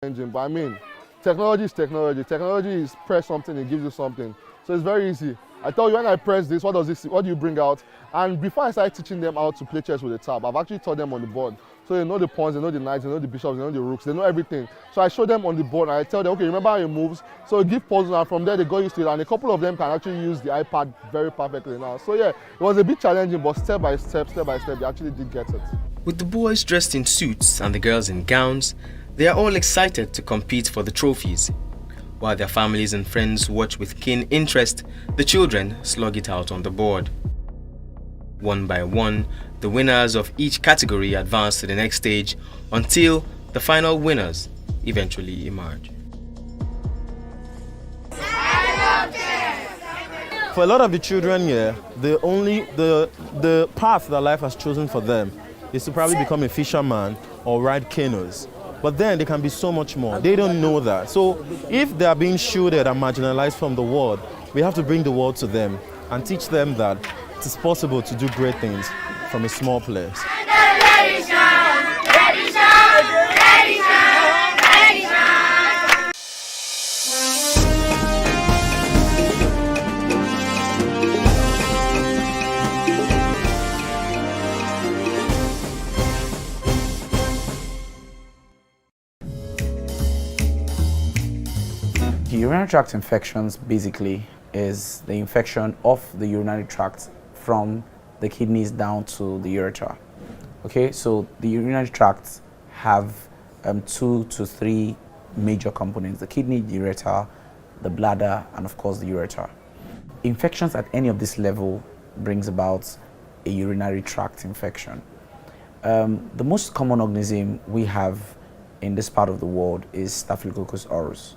challenging, but I mean, technology is technology. Technology is press something, it gives you something. So it's very easy. I tell you, when I press this, what do you bring out? And before I started teaching them how to play chess with the tab, I've actually taught them on the board. So they know the pawns, they know the knights, they know the bishops, they know the rooks, they know everything. So I show them on the board and I tell them, okay, remember how it moves? So I give puzzles, and from there they go used to it, and a couple of them can actually use the iPad very perfectly now. So yeah, it was a bit challenging, but step by step, they actually did get it. With the boys dressed in suits and the girls in gowns, they are all excited to compete for the trophies. While their families and friends watch with keen interest, the children slug it out on the board. One by one, the winners of each category advance to the next stage until the final winners eventually emerge. For a lot of the children here, the path that life has chosen for them is to probably become a fisherman or ride canoes. But then there can be so much more. They don't know that. So if they are being shielded and marginalized from the world, we have to bring the world to them and teach them that it is possible to do great things from a small place. The urinary tract infections basically is the infection of the urinary tract from the kidneys down to the ureter. Okay, so the urinary tract have 2 to 3 major components: the kidney, the ureter, the bladder, and of course the ureter. Infections at any of this level brings about a urinary tract infection. The most common organism we have in this part of the world is Staphylococcus aureus.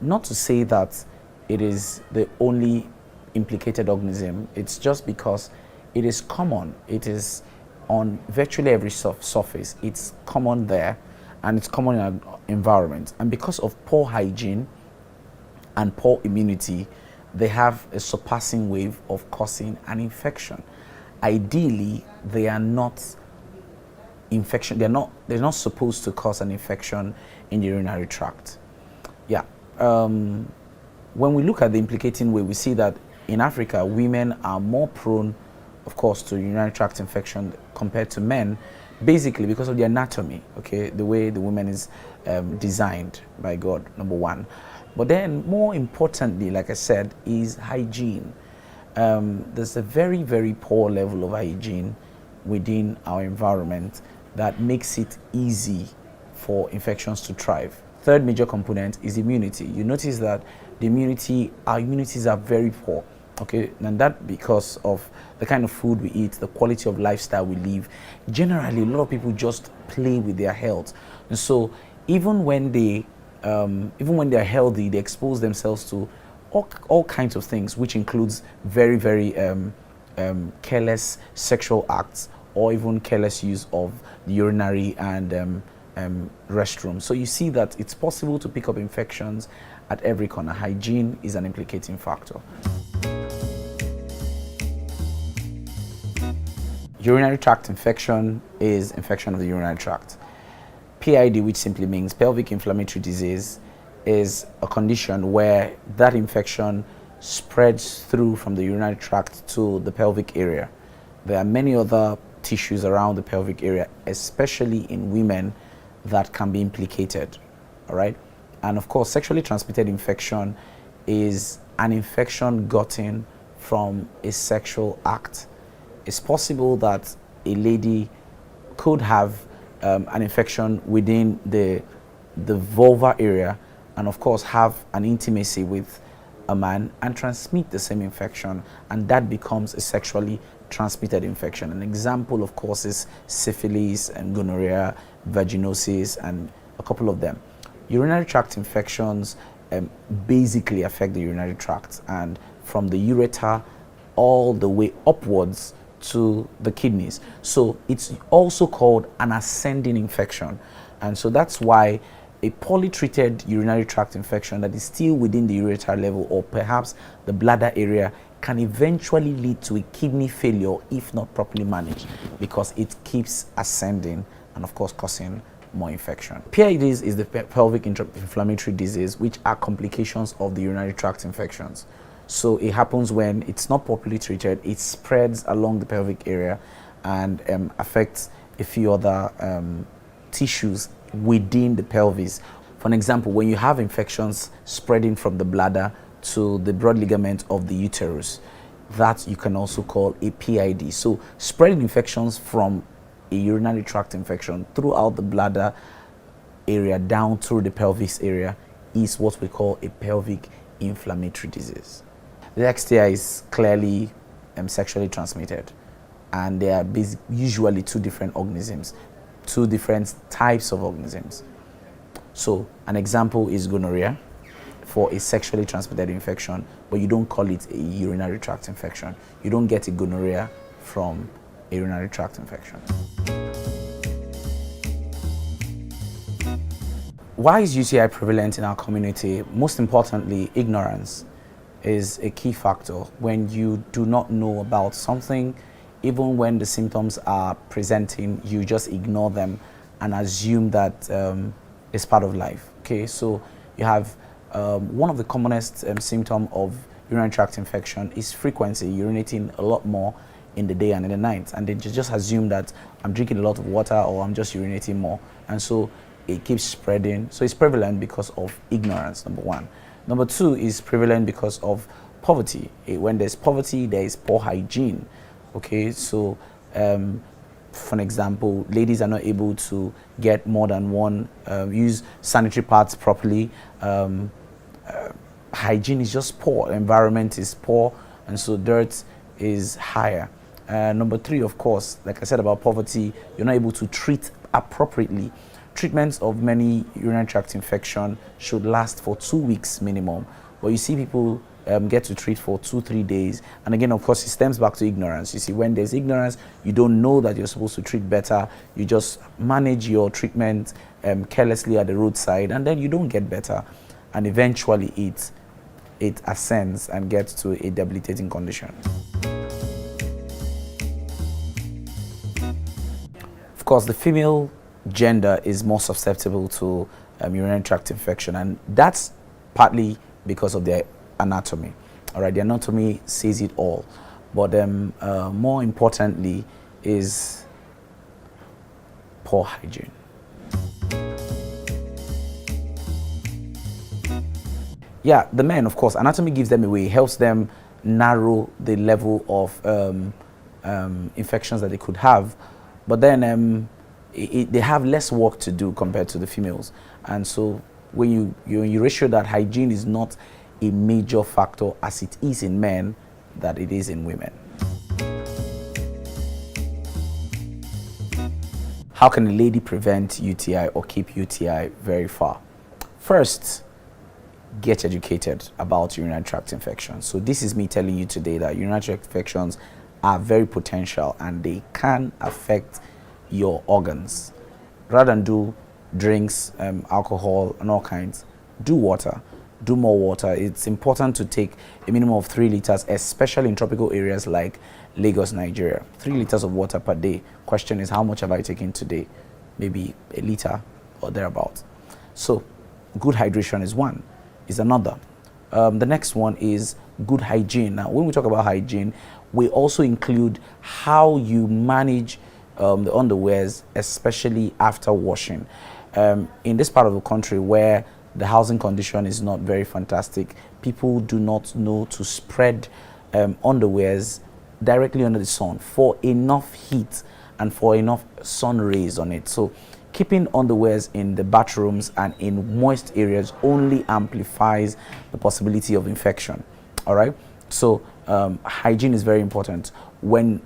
Not to say that it is the only implicated organism, it's just because it is common. It is on virtually every surface. It's common there, and it's common in our environment. And because of poor hygiene and poor immunity, they have a surpassing wave of causing an infection. Ideally, they are not infection. They're not supposed to cause an infection in the urinary tract. Yeah. When we look at the implicating way, we see that in Africa, women are more prone, of course, to urinary tract infection compared to men, basically because of the anatomy, okay, the way the woman is designed by God, number one. But then, more importantly, like I said, is hygiene. There's a very, very poor level of hygiene within our environment that makes it easy for infections to thrive. Third major component is immunity. You notice that our immunities are very poor, okay, and that because of the kind of food we eat, the quality of lifestyle we live. Generally, a lot of people just play with their health, and so even when they're healthy, they expose themselves to all kinds of things, which includes very, very careless sexual acts, or even careless use of the urinary and restroom. So you see that it's possible to pick up infections at every corner. Hygiene is an implicating factor. Urinary tract infection is infection of the urinary tract. PID, which simply means pelvic inflammatory disease, is a condition where that infection spreads through from the urinary tract to the pelvic area. There are many other tissues around the pelvic area, especially in women, that can be implicated, all right? And of course, sexually transmitted infection is an infection gotten from a sexual act. It's possible that a lady could have an infection within the vulva area, and of course have an intimacy with a man and transmit the same infection, and that becomes a sexually transmitted infection. An example, of course, is syphilis and gonorrhea, vaginosis, and a couple of them. Urinary tract infections basically affect the urinary tract, and from the ureter all the way upwards to the kidneys. So it's also called an ascending infection, and so that's why a poorly treated urinary tract infection that is still within the ureter level, or perhaps the bladder area, can eventually lead to a kidney failure if not properly managed, because it keeps ascending and of course causing more infection. PIDs is the pelvic inflammatory disease, which are complications of the urinary tract infections. So it happens when it's not properly treated, it spreads along the pelvic area and affects a few other tissues within the pelvis. For an example, when you have infections spreading from the bladder to the broad ligament of the uterus, that you can also call a PID. So spreading infections from a urinary tract infection throughout the bladder area down through the pelvis area is what we call a pelvic inflammatory disease. The STI is clearly sexually transmitted, and there are usually two different organisms, two different types of organisms. So an example is gonorrhea for a sexually transmitted infection, but you don't call it a urinary tract infection. You don't get a gonorrhea from a urinary tract infection. Why is UTI prevalent in our community? Most importantly, ignorance is a key factor. When you do not know about something, even when the symptoms are presenting, you just ignore them and assume that it's part of life. Okay, so you have one of the commonest symptoms of urinary tract infection is frequency, urinating a lot more in the day and in the night, and they just assume that I'm drinking a lot of water or I'm just urinating more, and so it keeps spreading. So it's prevalent because of ignorance, number one. Number two is prevalent because of poverty. When there's poverty, there is poor hygiene. Okay, so for an example, ladies are not able to get more than one, use sanitary pads properly. Hygiene is just poor, environment is poor, and so dirt is higher. Number three, of course, like I said about poverty, you're not able to treat appropriately. Treatments of many urinary tract infection should last for 2 weeks minimum, but you see people get to treat for 2-3 days. And again, of course, it stems back to ignorance. You see, when there's ignorance, you don't know that you're supposed to treat better. You just manage your treatment carelessly at the roadside, and then you don't get better. And eventually it ascends and gets to a debilitating condition. Of course, the female gender is more susceptible to urinary tract infection, and that's partly because of their anatomy. All right, the anatomy says it all, but more importantly is poor hygiene. Yeah, the men, of course, anatomy gives them away, helps them narrow the level of infections that they could have, but then they have less work to do compared to the females. And so when you ratio that, hygiene is not a major factor as it is in men that it is in women. How can a lady prevent UTI or keep UTI very far? First, get educated about urinary tract infections. So this is me telling you today that urinary tract infections are very potential and they can affect your organs. Rather than do drinks, alcohol and all kinds, do water. Do more water. It's important to take a minimum of 3 liters, especially in tropical areas like Lagos, Nigeria. 3 liters of water per day. Question is, how much have I taken today? Maybe a liter or thereabouts. So good hydration is one, is another. The next one is good hygiene. Now, when we talk about hygiene, we also include how you manage the underwears, especially after washing. In this part of the country where the housing condition is not very fantastic, people do not know to spread underwears directly under the sun for enough heat and for enough sun rays on it. So keeping underwears in the bathrooms and in moist areas only amplifies the possibility of infection. All right, so hygiene is very important. When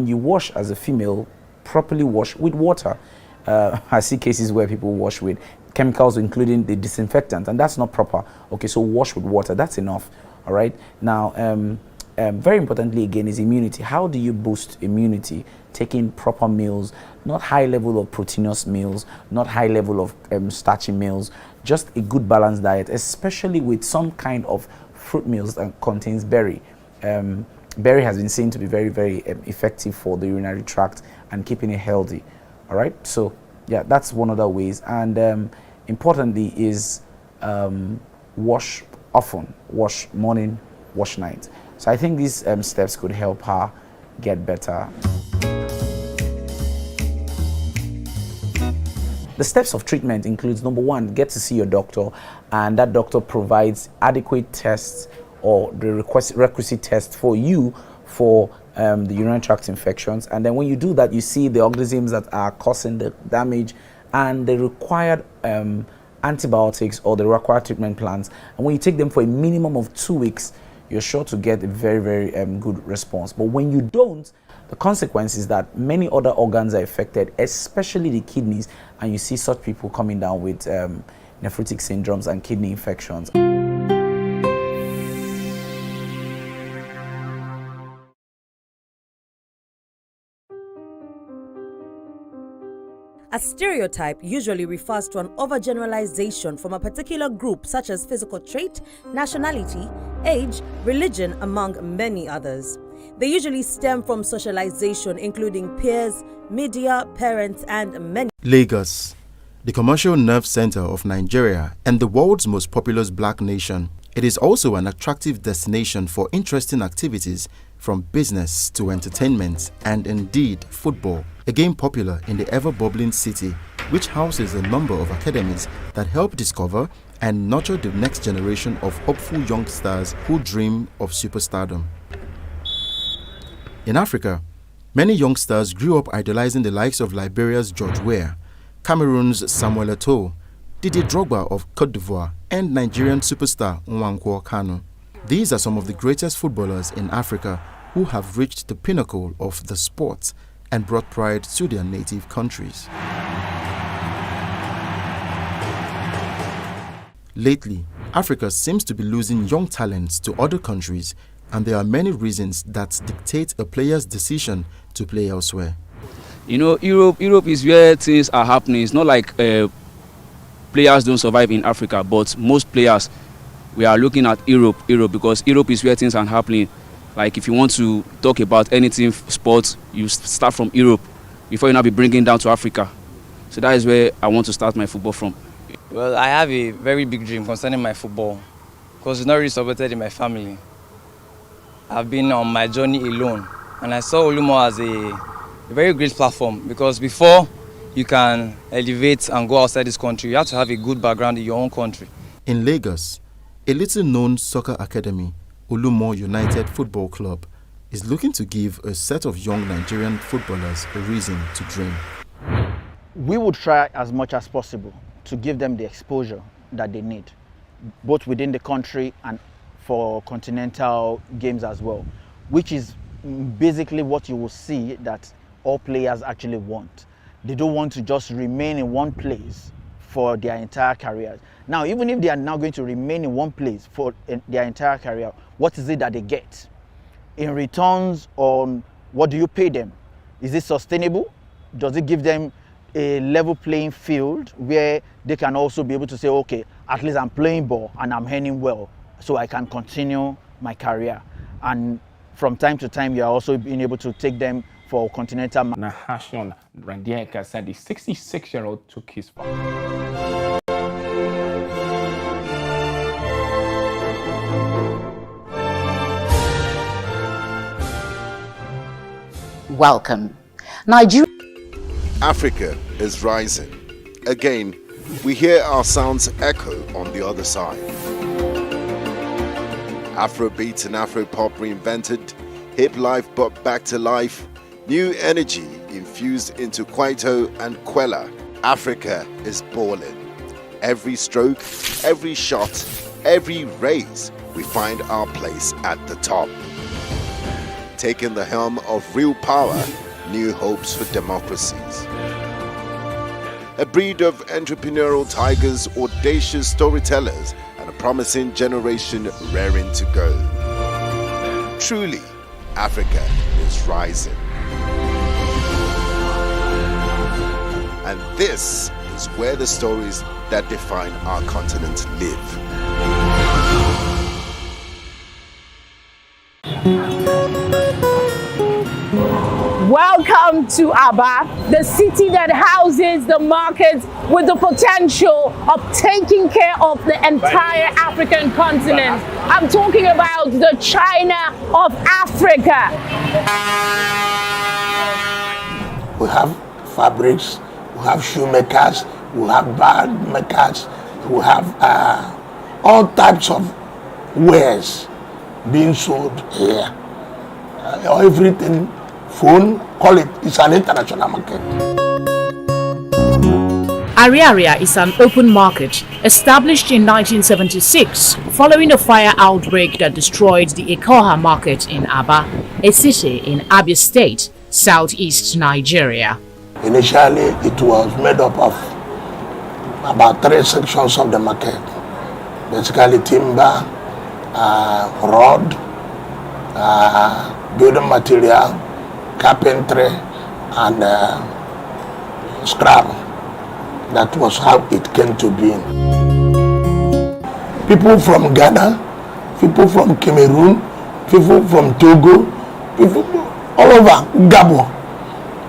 you wash as a female, properly wash with water. I see cases where people wash with chemicals, including the disinfectant, and that's not proper. Okay, so wash with water, that's enough. All right, now very importantly again is immunity. How do you boost immunity? Taking proper meals, not high level of proteinous meals, not high level of starchy meals, just a good balanced diet, especially with some kind of fruit meals that contains berry. Berry has been seen to be very, very effective for the urinary tract and keeping it healthy. All right, so Yeah, that's one of the ways. And importantly is wash often, wash morning, wash night. So I think these steps could help her get better. The steps of treatment includes, number one, get to see your doctor, and that doctor provides adequate tests or the requisite tests for you for the urinary tract infections. And then when you do that, you see the organisms that are causing the damage and the required antibiotics or the required treatment plans. And when you take them for a minimum of 2 weeks, you're sure to get a very, very good response. But when you don't, the consequence is that many other organs are affected, especially the kidneys, and you see such people coming down with nephrotic syndromes and kidney infections. A stereotype usually refers to an overgeneralization from a particular group, such as physical trait, nationality, age, religion, among many others. They usually stem from socialization, including peers, media, parents, and many. Lagos, the commercial nerve center of Nigeria and the world's most populous black nation. It is also an attractive destination for interesting activities from business to entertainment and indeed football, a game popular in the ever-bubbling city, which houses a number of academies that help discover and nurture the next generation of hopeful young stars who dream of superstardom. In Africa, many young stars grew up idolizing the likes of Liberia's George Weah, Cameroon's Samuel Eto'o, Didier Drogba of Côte d'Ivoire, and Nigerian superstar Nwankwo Kanu. These are some of the greatest footballers in Africa who have reached the pinnacle of the sport and brought pride to their native countries. Lately, Africa seems to be losing young talents to other countries, and there are many reasons that dictate a player's decision to play elsewhere. You know, Europe is where things are happening. It's not like players don't survive in Africa, but most players, we are looking at Europe because Europe is where things are happening. Like if you want to talk about anything sports, you start from Europe before you now be bringing down to Africa. So that is where I want to start my football from. Well, I have a very big dream concerning my football because it's not really supported in my family. I've been on my journey alone, and I saw Olumo as a very great platform because before you can elevate and go outside this country, you have to have a good background in your own country. In Lagos, a little-known soccer academy, Olumo United Football Club, is looking to give a set of young Nigerian footballers a reason to dream. We would try as much as possible to give them the exposure that they need, both within the country and for continental games as well, which is basically what you will see that all players actually want. They don't want to just remain in one place for their entire career. Now, even if they are now going to remain in one place for their entire career, what is it that they get? In returns on what do you pay them? Is it sustainable? Does it give them a level playing field where they can also be able to say, okay, at least I'm playing ball and I'm earning well, so I can continue my career. And from time to time, you're also being able to take them for continental. Nahashon Randieka said the 66-year-old took his part. Welcome. Nigeria. Africa is rising. Again, we hear our sounds echo on the other side. Afrobeat and Afropop reinvented, hip life brought back to life, new energy infused into Kwaito and Kwela. Africa is balling. Every stroke, every shot, every raise, we find our place at the top. Taking the helm of real power, new hopes for democracies. A breed of entrepreneurial tigers, audacious storytellers, and a promising generation raring to go. Truly, Africa is rising. And this is where the stories that define our continent live. Welcome Welcome to Aba, the city that houses the market with the potential of taking care of the entire African continent. I'm talking about the China of Africa. We have fabrics, we have shoemakers, we have bag makers, we have all types of wares being sold here. Everything, phone, call it, it's an international market. Ariaria is an open market established in 1976 following a fire outbreak that destroyed the Ekoha market in Aba, a city in Abia State, southeast Nigeria. Initially, it was made up of about 3 sections of the market. Basically timber, rod, building material, carpentry, and scrap. That was how it came to be. People from Ghana, people from Cameroon, people from Togo, people all over Gabon,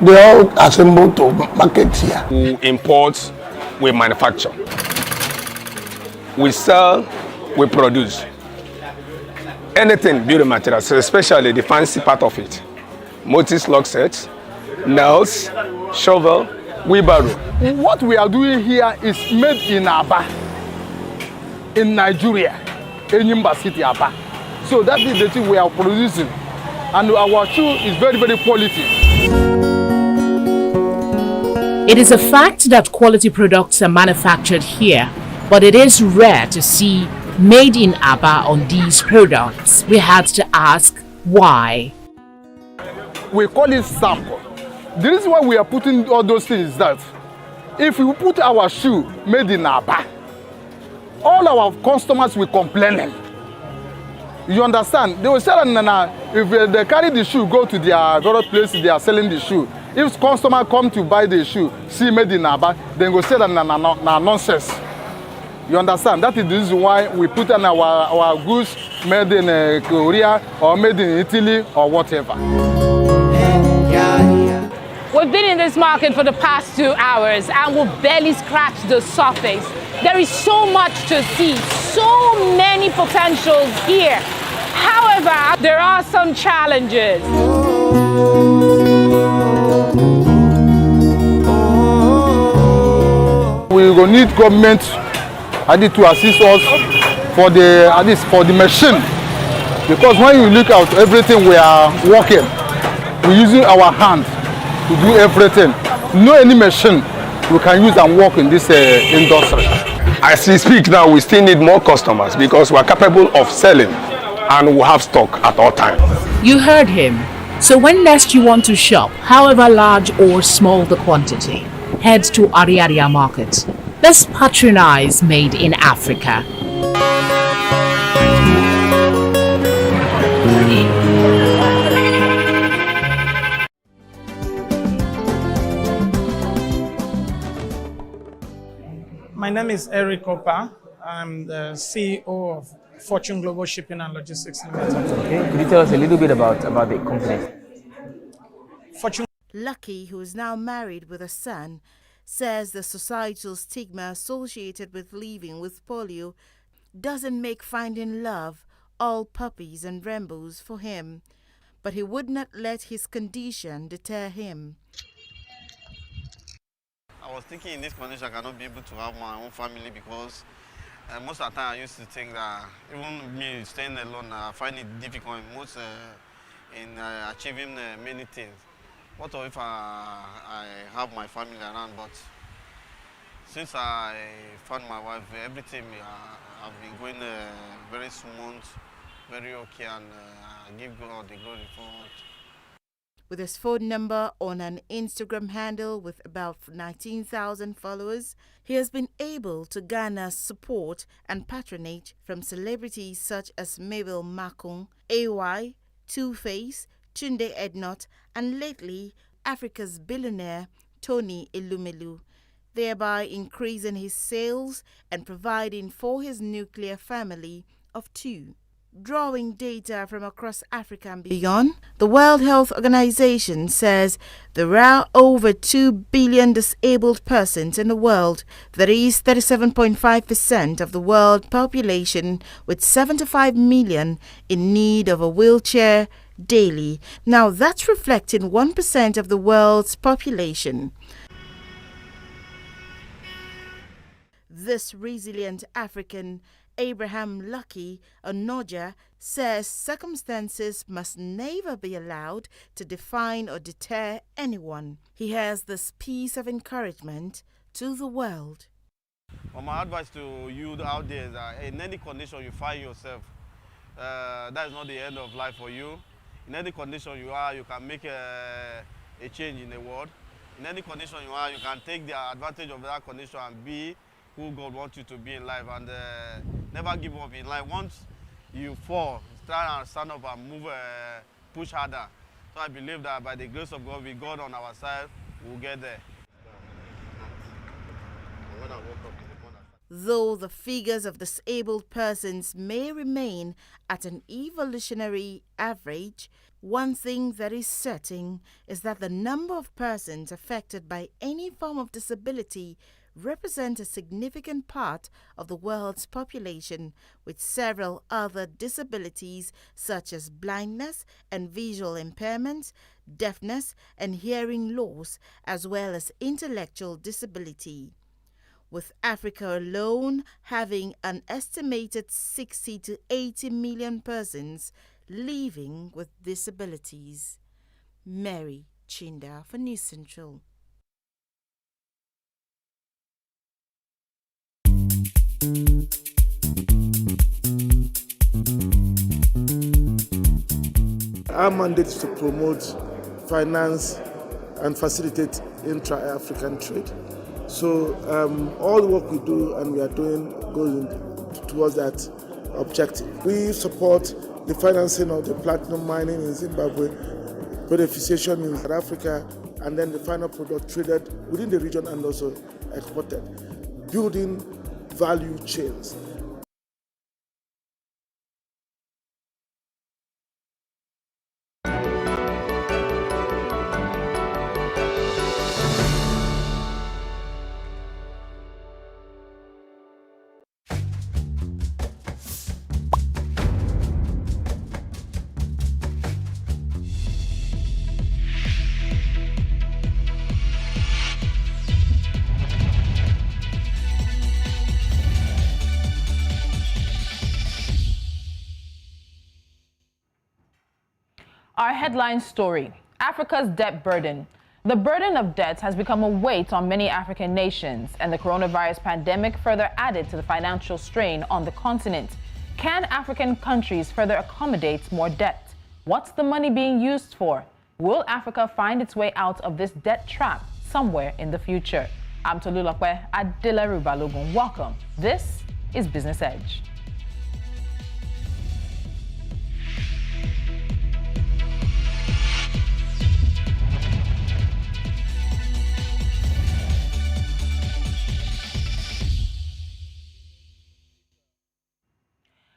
they all assemble to market here. We import, we manufacture. We sell, we produce. Anything building materials, especially the fancy part of it. Multi-slug sets, nails, shovel, wheelbarrow. What we are doing here is made in Aba, in Nigeria, in Enyimba City, Aba. So that is the thing we are producing. And our shoe is very, very quality. It is a fact that quality products are manufactured here, but it is rare to see made in Aba on these products. We had to ask why. We call it sample. The reason why we are putting all those things is that if we put our shoe made in Aba, all our customers will complain. You understand? They will say that if they carry the shoe, go to their other place, they are selling the shoe. If customer come to buy the shoe, see made in Aba, then go say that nonsense. You understand? That is the reason why we put on our goods made in Korea or made in Italy or whatever. We've been in this market for the past 2 hours and we've barely scratched the surface. There is so much to see, so many potentials here. However, there are some challenges. We will need government to assist us for the machine, because when you look at everything we are working, we're using our hand to do everything. No any machine we can use and work in this industry. As we speak now, we still need more customers because we are capable of selling and we have stock at all times. You heard him. So when next you want to shop, however large or small the quantity, head to Ariaria Market. Let's patronize Made in Africa. My name is Eric Opa. I'm the CEO of Fortune Global Shipping and Logistics Limited. Okay. Could you tell us a little bit about the company? Fortune. Lucky, who is now married with a son, says the societal stigma associated with living with polio doesn't make finding love all puppies and rainbows for him, but he would not let his condition deter him. I was thinking in this condition I cannot be able to have my own family because most of the time I used to think that even me staying alone, I find it difficult in achieving many things. What if I have my family around? But since I found my wife, everything have been going very smooth, very okay, and I give God the glory for it. With his phone number on an Instagram handle with about 19,000 followers, he has been able to garner support and patronage from celebrities such as Mabel Makung, AY, Two-Face, Tunde Ednot, and lately Africa's billionaire Tony Elumelu, thereby increasing his sales and providing for his nuclear family of 2. drawing data from across Africa and beyond. The World Health Organization says there are over 2 billion disabled persons in the world. That is 37.5% of the world population, with 75 million in need of a wheelchair daily. Now that's reflecting 1% of the world's population. This resilient African, Abraham Lucky Onoja, says circumstances must never be allowed to define or deter anyone. He has this piece of encouragement to the world. Well, my advice to you out there is that in any condition you find yourself, that is not the end of life for you. In any condition you are, you can make a change in the world. In any condition you are, you can take the advantage of that condition and be who God wants you to be in life, and never give up in life. Once you fall, stand up and move, push harder. So I believe that by the grace of God, with God on our side, we'll get there. Though the figures of disabled persons may remain at an evolutionary average, one thing that is certain is that the number of persons affected by any form of disability represent a significant part of the world's population, with several other disabilities such as blindness and visual impairments, deafness and hearing loss, as well as intellectual disability. With Africa alone having an estimated 60 to 80 million persons living with disabilities. Mary Chinda for News Central. Our mandate is to promote, finance, and facilitate intra-African trade. So all the work we do and we are doing goes towards that objective. We support the financing of the platinum mining in Zimbabwe, beneficiation in South Africa, and then the final product traded within the region and also exported, building value chains. Our headline story, Africa's debt burden. The burden of debt has become a weight on many African nations, and the coronavirus pandemic further added to the financial strain on the continent. Can African countries further accommodate more debt? What's the money being used for? Will Africa find its way out of this debt trap somewhere in the future? I'm Tolulokwe Adelaru Balogun. Welcome. This is Business Edge.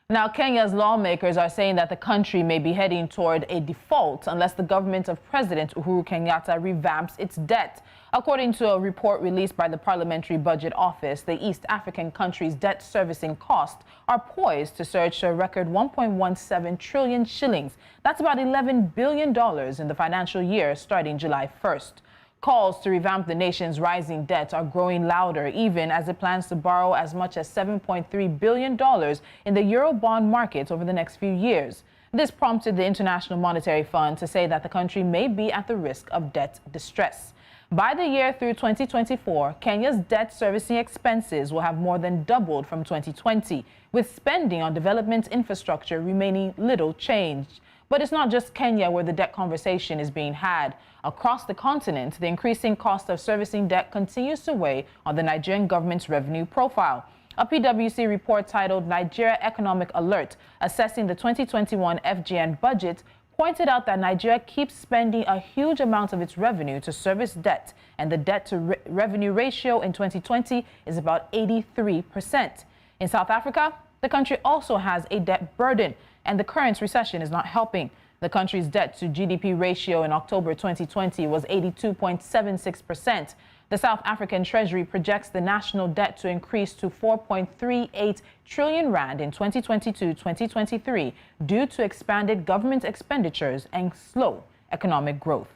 Now, Kenya's lawmakers are saying that the country may be heading toward a default unless the government of President Uhuru Kenyatta revamps its debt. According to a report released by the Parliamentary Budget Office, the East African country's debt servicing costs are poised to surge to a record 1.17 trillion shillings. That's about $11 billion in the financial year starting July 1st. Calls to revamp the nation's rising debt are growing louder, even as it plans to borrow as much as $7.3 billion in the Eurobond market over the next few years. This prompted the International Monetary Fund to say that the country may be at the risk of debt distress. By the year through 2024, Kenya's debt servicing expenses will have more than doubled from 2020, with spending on development infrastructure remaining little changed. But it's not just Kenya where the debt conversation is being had. Across the continent, the increasing cost of servicing debt continues to weigh on the Nigerian government's revenue profile. A PwC report titled Nigeria Economic Alert, assessing the 2021 FGN budget, pointed out that Nigeria keeps spending a huge amount of its revenue to service debt, and the debt-to-revenue ratio in 2020 is about 83%. In South Africa, the country also has a debt burden, and the current recession is not helping. The country's debt to GDP ratio in October 2020 was 82.76%. The South African Treasury projects the national debt to increase to 4.38 trillion rand in 2022-2023 due to expanded government expenditures and slow economic growth.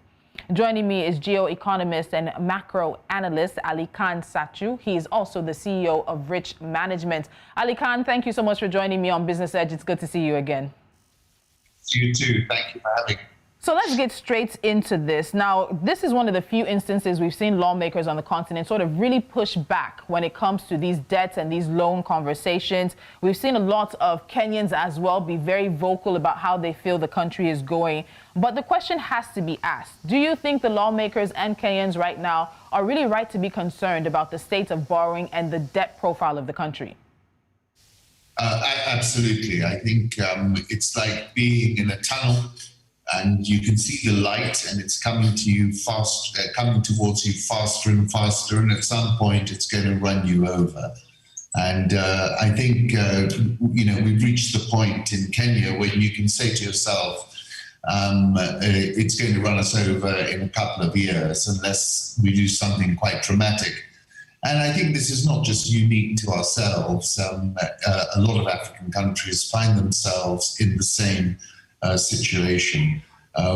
Joining me is geoeconomist and macro analyst Ali Khan Sachu. He is also the CEO of Rich Management. Ali Khan, thank you so much for joining me on Business Edge. It's good to see you again. You too. Thank you for having me. So let's get straight into this. Now, this is one of the few instances we've seen lawmakers on the continent sort of really push back when it comes to these debts and these loan conversations. We've seen a lot of Kenyans as well be very vocal about how they feel the country is going. But the question has to be asked. Do you think the lawmakers and Kenyans right now are really right to be concerned about the state of borrowing and the debt profile of the country? Absolutely. I think it's like being in a tunnel and you can see the light and it's coming to you fast, coming towards you faster and faster, and at some point it's going to run you over. And I think, we've reached the point in Kenya where you can say to yourself, it's going to run us over in a couple of years unless we do something quite dramatic. And I think this is not just unique to ourselves. A lot of African countries find themselves in the same situation.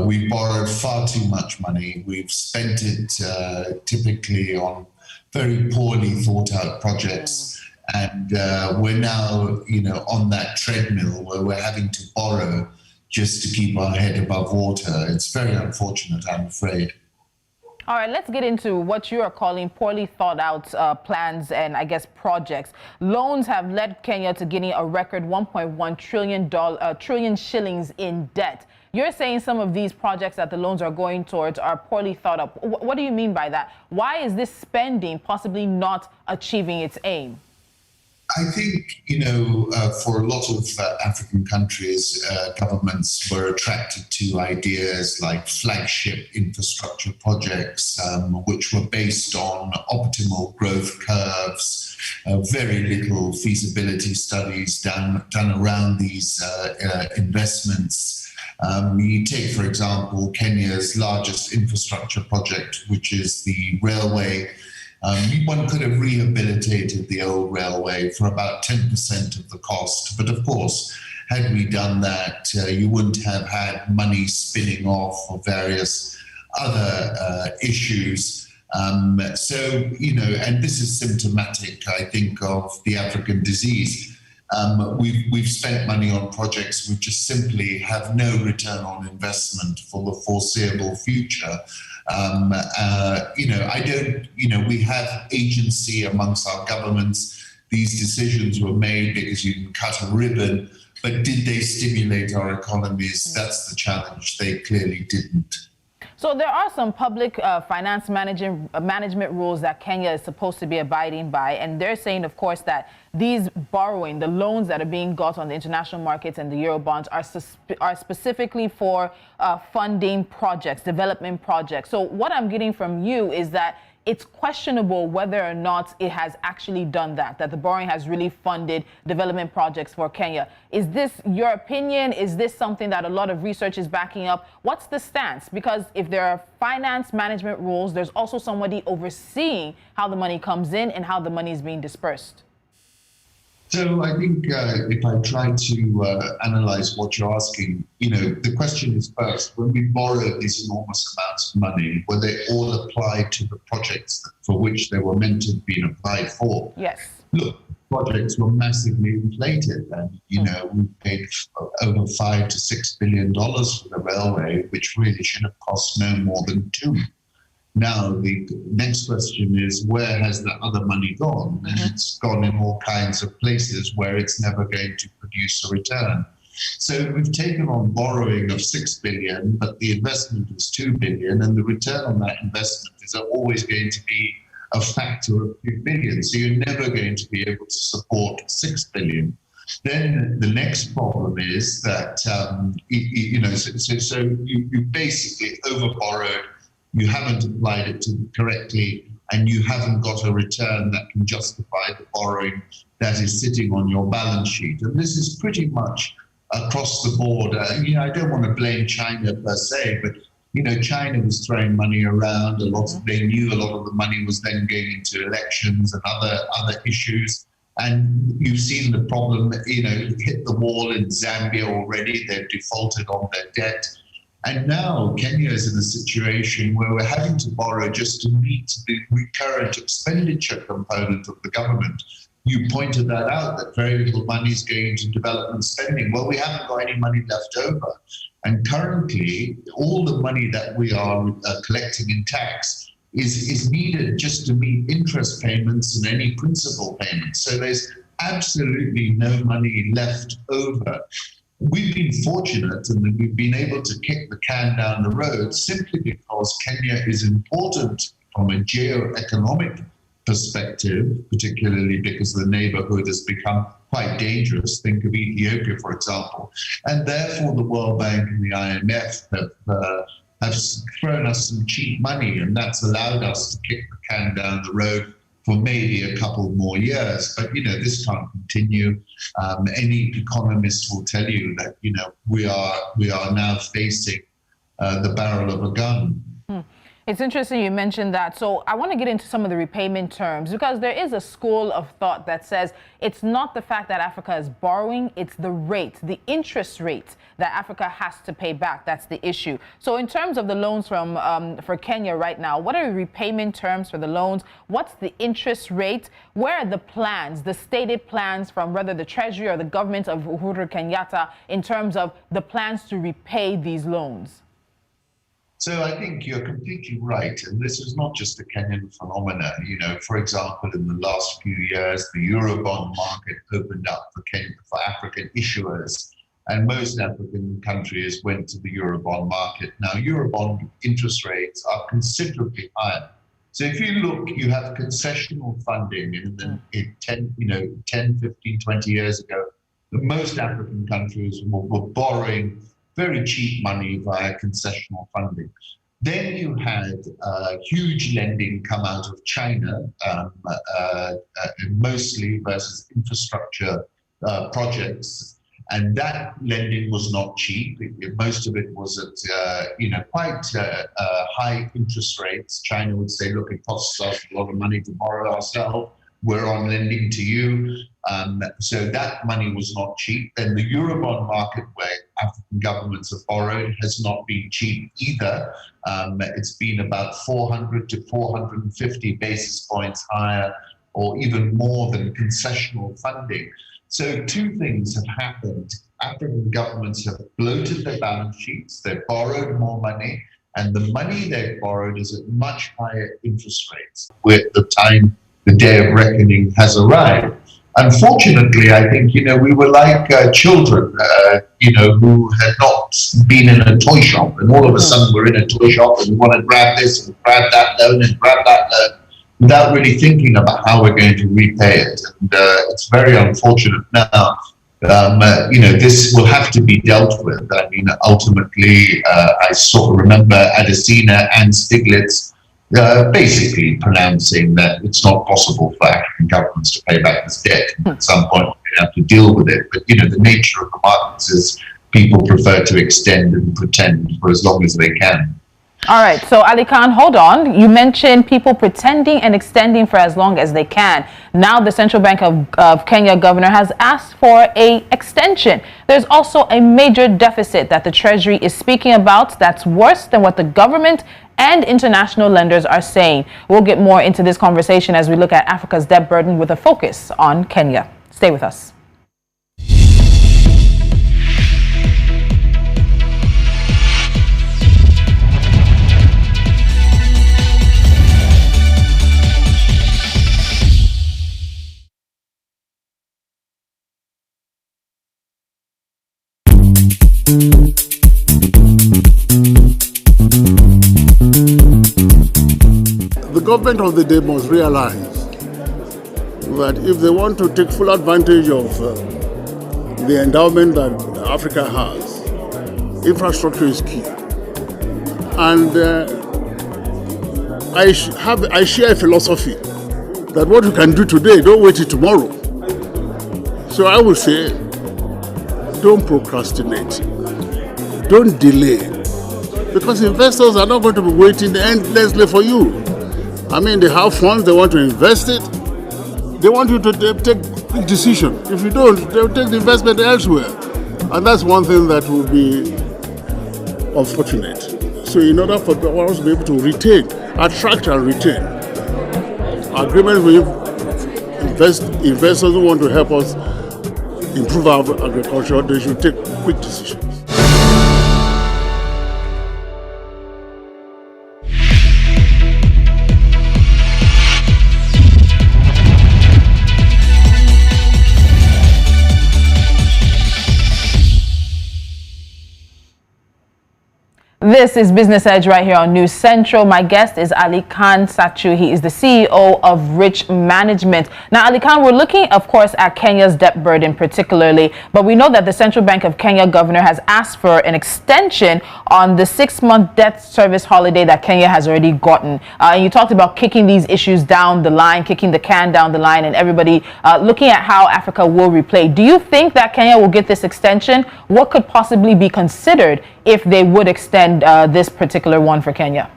We've borrowed far too much money. We've spent it typically on very poorly thought out projects. And we're now, on that treadmill where we're having to borrow just to keep our head above water. It's very unfortunate, I'm afraid. All right, let's get into what you are calling poorly thought out plans and, I guess, projects. Loans have led Kenya to getting a record 1.1 trillion shillings in debt. You're saying some of these projects that the loans are going towards are poorly thought out. What do you mean by that? Why is this spending possibly not achieving its aim? I think, for a lot of African countries, governments were attracted to ideas like flagship infrastructure projects, which were based on optimal growth curves, very little feasibility studies done around these investments. You take, for example, Kenya's largest infrastructure project, which is the railway. One could have rehabilitated the old railway for about 10% of the cost. But of course, had we done that, you wouldn't have had money spinning off for various other issues. And this is symptomatic, I think, of the African disease. We've spent money on projects which just simply have no return on investment for the foreseeable future. We have agency amongst our governments. These decisions were made because you can cut a ribbon, but did they stimulate our economies? That's the challenge. They clearly didn't. So there are some public finance management rules that Kenya is supposed to be abiding by, and they're saying, of course, that these borrowing, the loans that are being got on the international markets and the Eurobonds are specifically for funding projects, development projects. So what I'm getting from you is that it's questionable whether or not it has actually done that the borrowing has really funded development projects for Kenya. Is this your opinion? Is this something that a lot of research is backing up? What's the stance? Because if there are finance management rules, there's also somebody overseeing how the money comes in and how the money is being dispersed. So I think if I try to analyze what you're asking, the question is first, when we borrow these enormous amounts of money, were they all applied to the projects for which they were meant to have been applied for? Yes. Look, projects were massively inflated, and we paid over $5 to $6 billion for the railway, which really should have cost no more than $2 billion. Now, the next question is, where has the other money gone? And it's gone in all kinds of places where it's never going to produce a return. So we've taken on borrowing of $6 billion, but the investment is $2 billion, and the return on that investment is always going to be a factor of $2 billion. So you're never going to be able to support $6 billion. Then the next problem is that, you basically over-borrowed. You haven't applied it correctly, and you haven't got a return that can justify the borrowing that is sitting on your balance sheet. And this is pretty much across the board. I don't want to blame China per se, but China was throwing money around. They knew a lot of the money was then going into elections and other issues. And you've seen the problem, hit the wall in Zambia already. They've defaulted on their debt. And now Kenya is in a situation where we're having to borrow just to meet the recurrent expenditure component of the government. You pointed that out, that very little money is going into development spending. Well, we haven't got any money left over. And currently, all the money that we are collecting in tax is needed just to meet interest payments and any principal payments. So there's absolutely no money left over. We've been fortunate and we've been able to kick the can down the road simply because Kenya is important from a geo-economic perspective, particularly because the neighborhood has become quite dangerous. Think of Ethiopia, for example. And therefore, the World Bank and the IMF have thrown us some cheap money, and that's allowed us to kick the can down the road for maybe a couple more years. But, this can't continue. Any economist will tell you that, we are now facing the barrel of a gun. It's interesting you mentioned that. So I want to get into some of the repayment terms, because there is a school of thought that says it's not the fact that Africa is borrowing, it's the rate, the interest rate that Africa has to pay back. That's the issue. So in terms of the loans for Kenya right now, what are the repayment terms for the loans? What's the interest rate? Where are the plans, the stated plans from whether the Treasury or the government of Uhuru Kenyatta in terms of the plans to repay these loans? So I think you're completely right. And this is not just a Kenyan phenomenon. For example, in the last few years, the Eurobond market opened up for African issuers. And most African countries went to the Eurobond market. Now, Eurobond interest rates are considerably higher. So if you look, you have concessional funding in 10, 15, 20 years ago. Most African countries were borrowing very cheap money via concessional funding. Then you had huge lending come out of China, mostly versus infrastructure projects. And that lending was not cheap. Most of it was at quite high interest rates. China would say, look, it costs us a lot of money to borrow ourselves. We're on lending to you. So that money was not cheap. Then the Eurobond market, where African governments have borrowed, has not been cheap either. It's been about 400 to 450 basis points higher, or even more than concessional funding. So two things have happened. African governments have bloated their balance sheets, they've borrowed more money, and the money they've borrowed is at much higher interest rates. We're at the time the day of reckoning has arrived. Unfortunately, I think, we were like children, who had not been in a toy shop, and all of a sudden we're in a toy shop and we want to grab this and grab that loan and grab that loan without really thinking about how we're going to repay it. And it's very unfortunate now. This will have to be dealt with. I mean, ultimately, I sort of remember Adesina and Stiglitz basically pronouncing that it's not possible for African governments to pay back this debt. At some point, we're going to have to deal with it. But, the nature of the markets is people prefer to extend and pretend for as long as they can. All right. So, Ali Khan, hold on. You mentioned people pretending and extending for as long as they can. Now, the Central Bank of Kenya governor has asked for an extension. There's also a major deficit that the Treasury is speaking about that's worse than what the government and international lenders are saying. We'll get more into this conversation as we look at Africa's debt burden with a focus on Kenya. Stay with us. The government of the day must realize that if they want to take full advantage of the endowment that Africa has, infrastructure is key. And I share a philosophy that what you can do today, don't wait till tomorrow. So I would say, don't procrastinate, don't delay, because investors are not going to be waiting endlessly for you. I mean, they have funds, they want to invest it, they want you to take a decision. If you don't, they'll take the investment elsewhere. And that's one thing that will be unfortunate. So in order for us to be able to attract and retain agreements with investors who want to help us improve our agriculture, they should take quick decisions. This is Business Edge right here on News Central. My guest is Ali Khan Sachu. He is the CEO of Rich Management. Now, Ali Khan, we're looking, of course, at Kenya's debt burden particularly, but we know that the Central Bank of Kenya governor has asked for an extension on the 6-month debt service holiday that Kenya has already gotten. And you talked about kicking these issues down the line, kicking the can down the line, and everybody looking at how Africa will repay. Do you think that Kenya will get this extension? What could possibly be considered if they would extend this particular one for Kenya?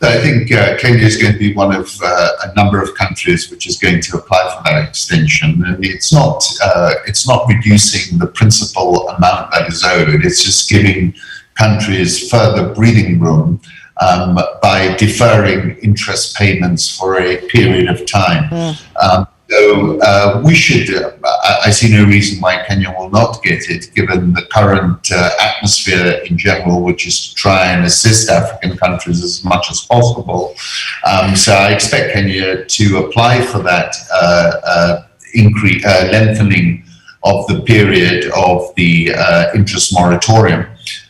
I think Kenya is going to be one of a number of countries which is going to apply for that extension. And it's not reducing the principal amount that is owed. It's just giving countries further breathing room by deferring interest payments for a period of time. So we should, I see no reason why Kenya will not get it, given the current atmosphere in general, which is to try and assist African countries as much as possible. So I expect Kenya to apply for that lengthening of the period of the interest moratorium.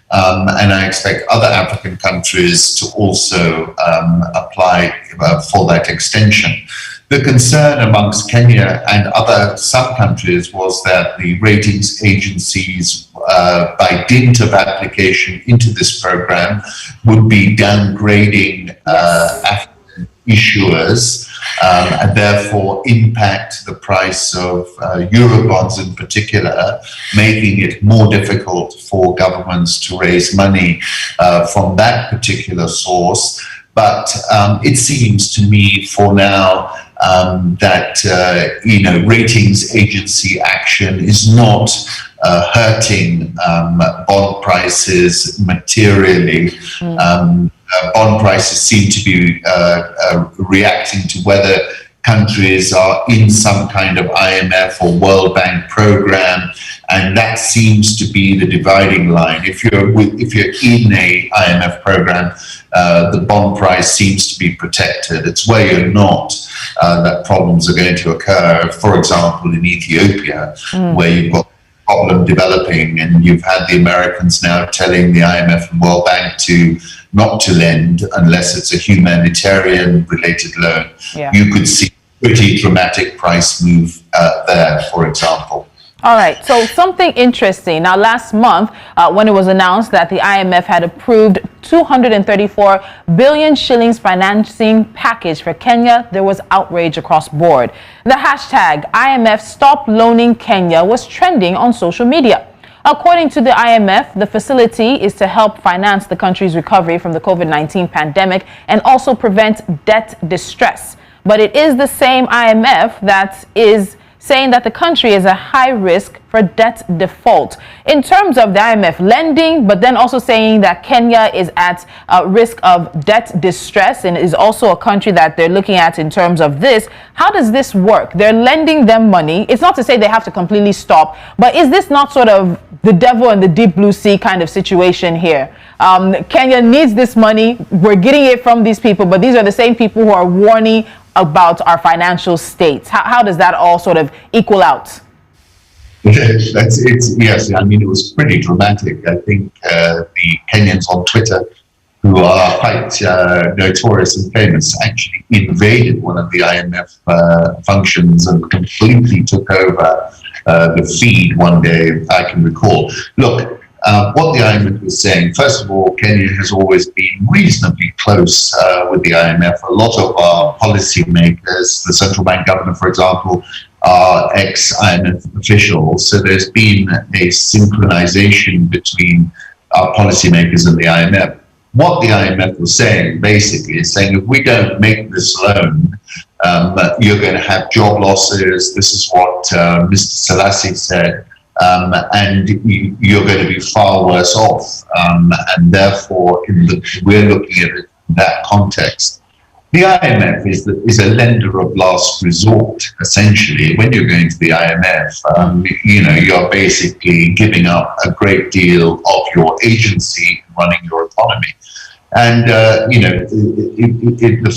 And I expect other African countries to also apply for that extension. The concern amongst Kenya and some countries was that the ratings agencies, by dint of application into this program, would be downgrading African issuers and therefore impact the price of Eurobonds in particular, making it more difficult for governments to raise money from that particular source. But it seems to me for now that ratings agency action is not hurting bond prices materially. Bond prices seem to be reacting to whether countries are in some kind of IMF or World Bank program, and that seems to be the dividing line. If you're in a IMF program, the bond price seems to be protected. It's where you're not that problems are going to occur. For example, in Ethiopia, where you've got a problem developing, and you've had the Americans now telling the IMF and World Bank not to lend unless it's a humanitarian related loan. You could see pretty dramatic price move there, for example. All right, so something interesting. Now, last month, when it was announced that the IMF had approved 234 billion shillings financing package for Kenya, there was outrage across board. The hashtag IMF Stop Loaning Kenya was trending on social media. According to the IMF, the facility is to help finance the country's recovery from the COVID-19 pandemic and also prevent debt distress. But it is the same IMF that is saying that the country is at high risk for debt default. In terms of the IMF lending, but then also saying that Kenya is at risk of debt distress and is also a country that they're looking at in terms of this. How does this work? They're lending them money. It's not to say they have to completely stop, but is this not sort of the devil in the deep blue sea kind of situation here? Kenya needs this money. We're getting it from these people, but these are the same people who are warning about our financial states. How does that all sort of equal out? Yes, I mean, it was pretty dramatic. I think the Kenyans on Twitter, who are quite notorious and famous, actually invaded one of the IMF functions and completely took over the feed one day, I can recall. Look, What the IMF was saying, first of all, Kenya has always been reasonably close with the IMF. A lot of our policymakers, the central bank governor, for example, are ex-IMF officials. So there's been a synchronization between our policymakers and the IMF. What the IMF was saying, basically, is saying if we don't make this loan, you're going to have job losses. This is what Mr. Selassie said. And you're going to be far worse off. And therefore, we're looking at it in that context. The IMF is a lender of last resort, essentially. When you're going to the IMF, you're basically giving up a great deal of your agency running your economy. And, the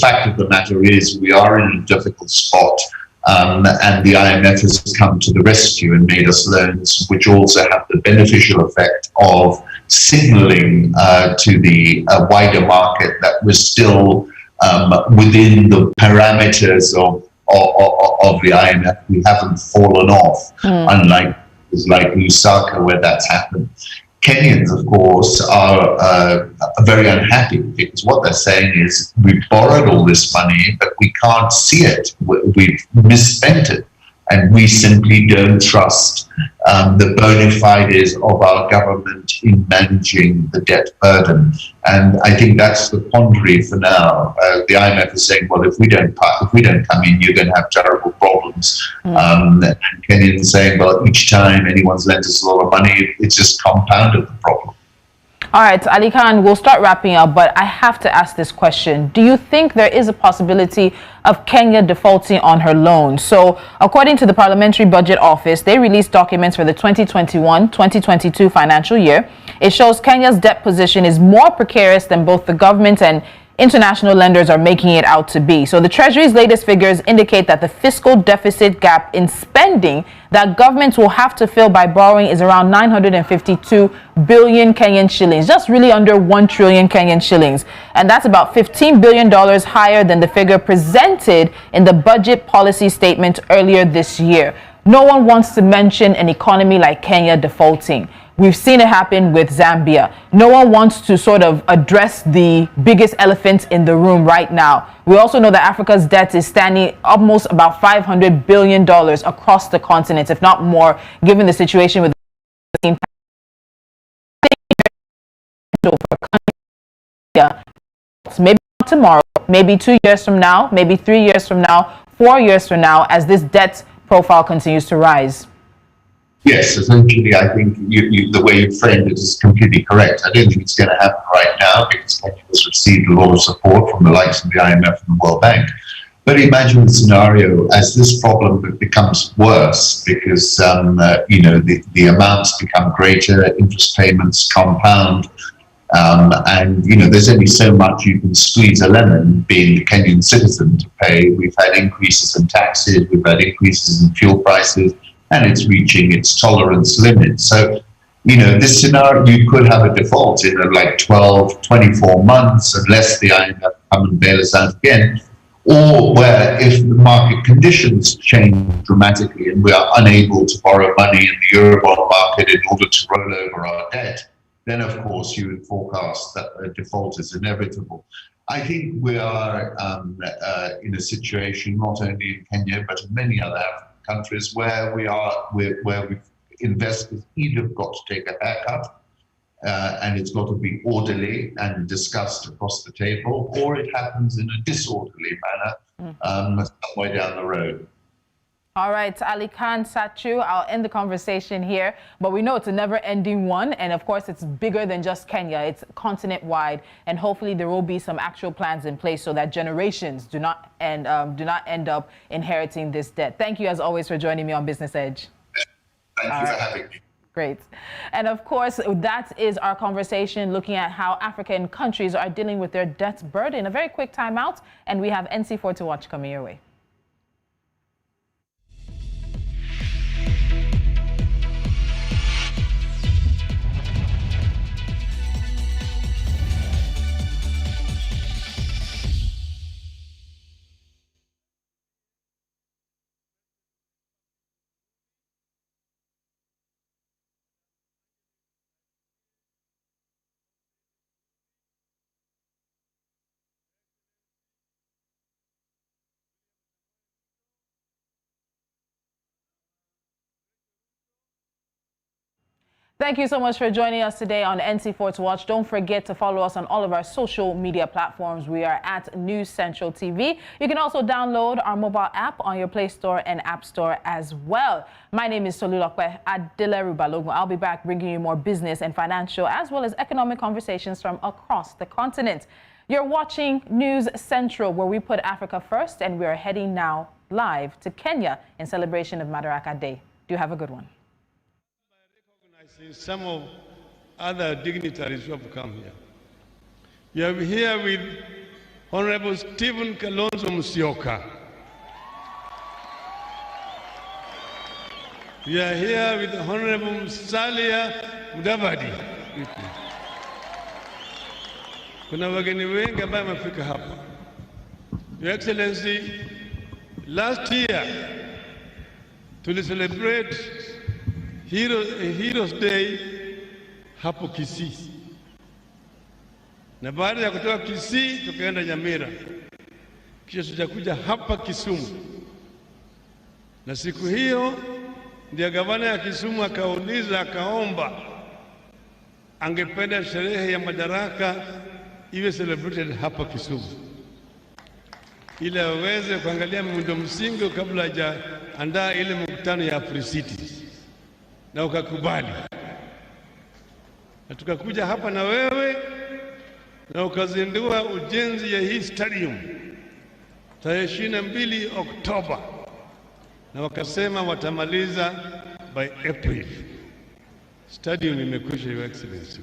fact of the matter is we are in a difficult spot. And the IMF has come to the rescue and made us loans, which also have the beneficial effect of signaling to the wider market that we're still within the parameters of the IMF. We haven't fallen off, unlike Lusaka, where that's happened. Kenyans, of course, are very unhappy because what they're saying is we've borrowed all this money, but we can't see it. We've misspent it. And we simply don't trust the bona fides of our government in managing the debt burden. And I think that's the quandary for now. The IMF is saying, well, if we don't come in, you're going to have terrible problems. And Kenyans saying, well, each time anyone's lent us a lot of money, it's just compounded the problem. All right, Ali Khan, we'll start wrapping up, but I have to ask this question. Do you think there is a possibility of Kenya defaulting on her loan? So, according to the Parliamentary Budget Office, they released documents for the 2021-2022 financial year. It shows Kenya's debt position is more precarious than both the government and international lenders are making it out to be. So the Treasury's latest figures indicate that the fiscal deficit gap in spending that governments will have to fill by borrowing is around 952 billion Kenyan shillings, just really under 1 trillion Kenyan shillings. And that's about $15 billion higher than the figure presented in the budget policy statement earlier this year. No one wants to mention an economy like Kenya defaulting. We've seen it happen with Zambia. No one wants to sort of address the biggest elephant in the room right now. We also know that Africa's debt is standing almost about $500 billion across the continent, if not more, given the situation with the maybe not tomorrow, maybe 2 years from now, maybe 3 years from now, 4 years from now, as this debt profile continues to rise. Yes, essentially, I think the way you framed it is completely correct. I don't think it's going to happen right now because Kenya has received a lot of support from the likes of the IMF and the World Bank. But imagine the scenario as this problem becomes worse because, the amounts become greater, interest payments compound, and, there's only so much you can squeeze a lemon, being a Kenyan citizen, to pay. We've had increases in taxes, we've had increases in fuel prices, and it's reaching its tolerance limit. So, this scenario, you could have a default in 12, 24 months, unless the IMF come and bail us out again, or where if the market conditions change dramatically and we are unable to borrow money in the Eurobond market in order to roll over our debt, then of course you would forecast that a default is inevitable. I think we are in a situation, not only in Kenya, but in many other African countries where we've investors either got to take a haircut and it's got to be orderly and discussed across the table, or it happens in a disorderly manner somewhere down the road. All right, Ali Khan Sachuu, I'll end the conversation here, but we know it's a never-ending one, and of course it's bigger than just Kenya. It's continent-wide, and hopefully there will be some actual plans in place so that generations do not end up inheriting this debt. Thank you, as always, for joining me on Business Edge. Thank you for having me. Great. And of course, that is our conversation looking at how African countries are dealing with their debt burden. A very quick timeout, and we have NC4 to watch coming your way. Thank you so much for joining us today on NC4 to Watch. Don't forget to follow us on all of our social media platforms. We are at News Central TV. You can also download our mobile app on your Play Store and App Store as well. My name is Solulokwe Adileru Balogun. I'll be back bringing you more business and financial as well as economic conversations from across the continent. You're watching News Central, where we put Africa first, and we are heading now live to Kenya in celebration of Madaraka Day. Do have a good one. Some of other dignitaries who have come here. You are here with Honorable Stephen Kalonzo Musyoka. We are here with Honorable Musalia Mudavadi. Kuna wageni wengi ambao wamefika hapa. Your Excellency, last year to celebrate Heroes Day hapo Kisii. Na baada ya kutoka Kisii tukaenda Nyamira. Kisha tutakuja hapa Kisumu. Na siku hiyo ndiye gavana ya Kisumu akauliza, akaomba angependa sherehe ya Madaraka iwe celebrated hapa Kisumu, ili aweze kuangalia miundo msingi kabla hajaandaa ile mkutano ya Free City. Na ukakubali. Na tukakuja hapa na wewe na ukazindua ujenzi ya hii stadium tarehe 22 Oktoba, na wakasema watamaliza by April. Stadium imekwisha, Your Excellency.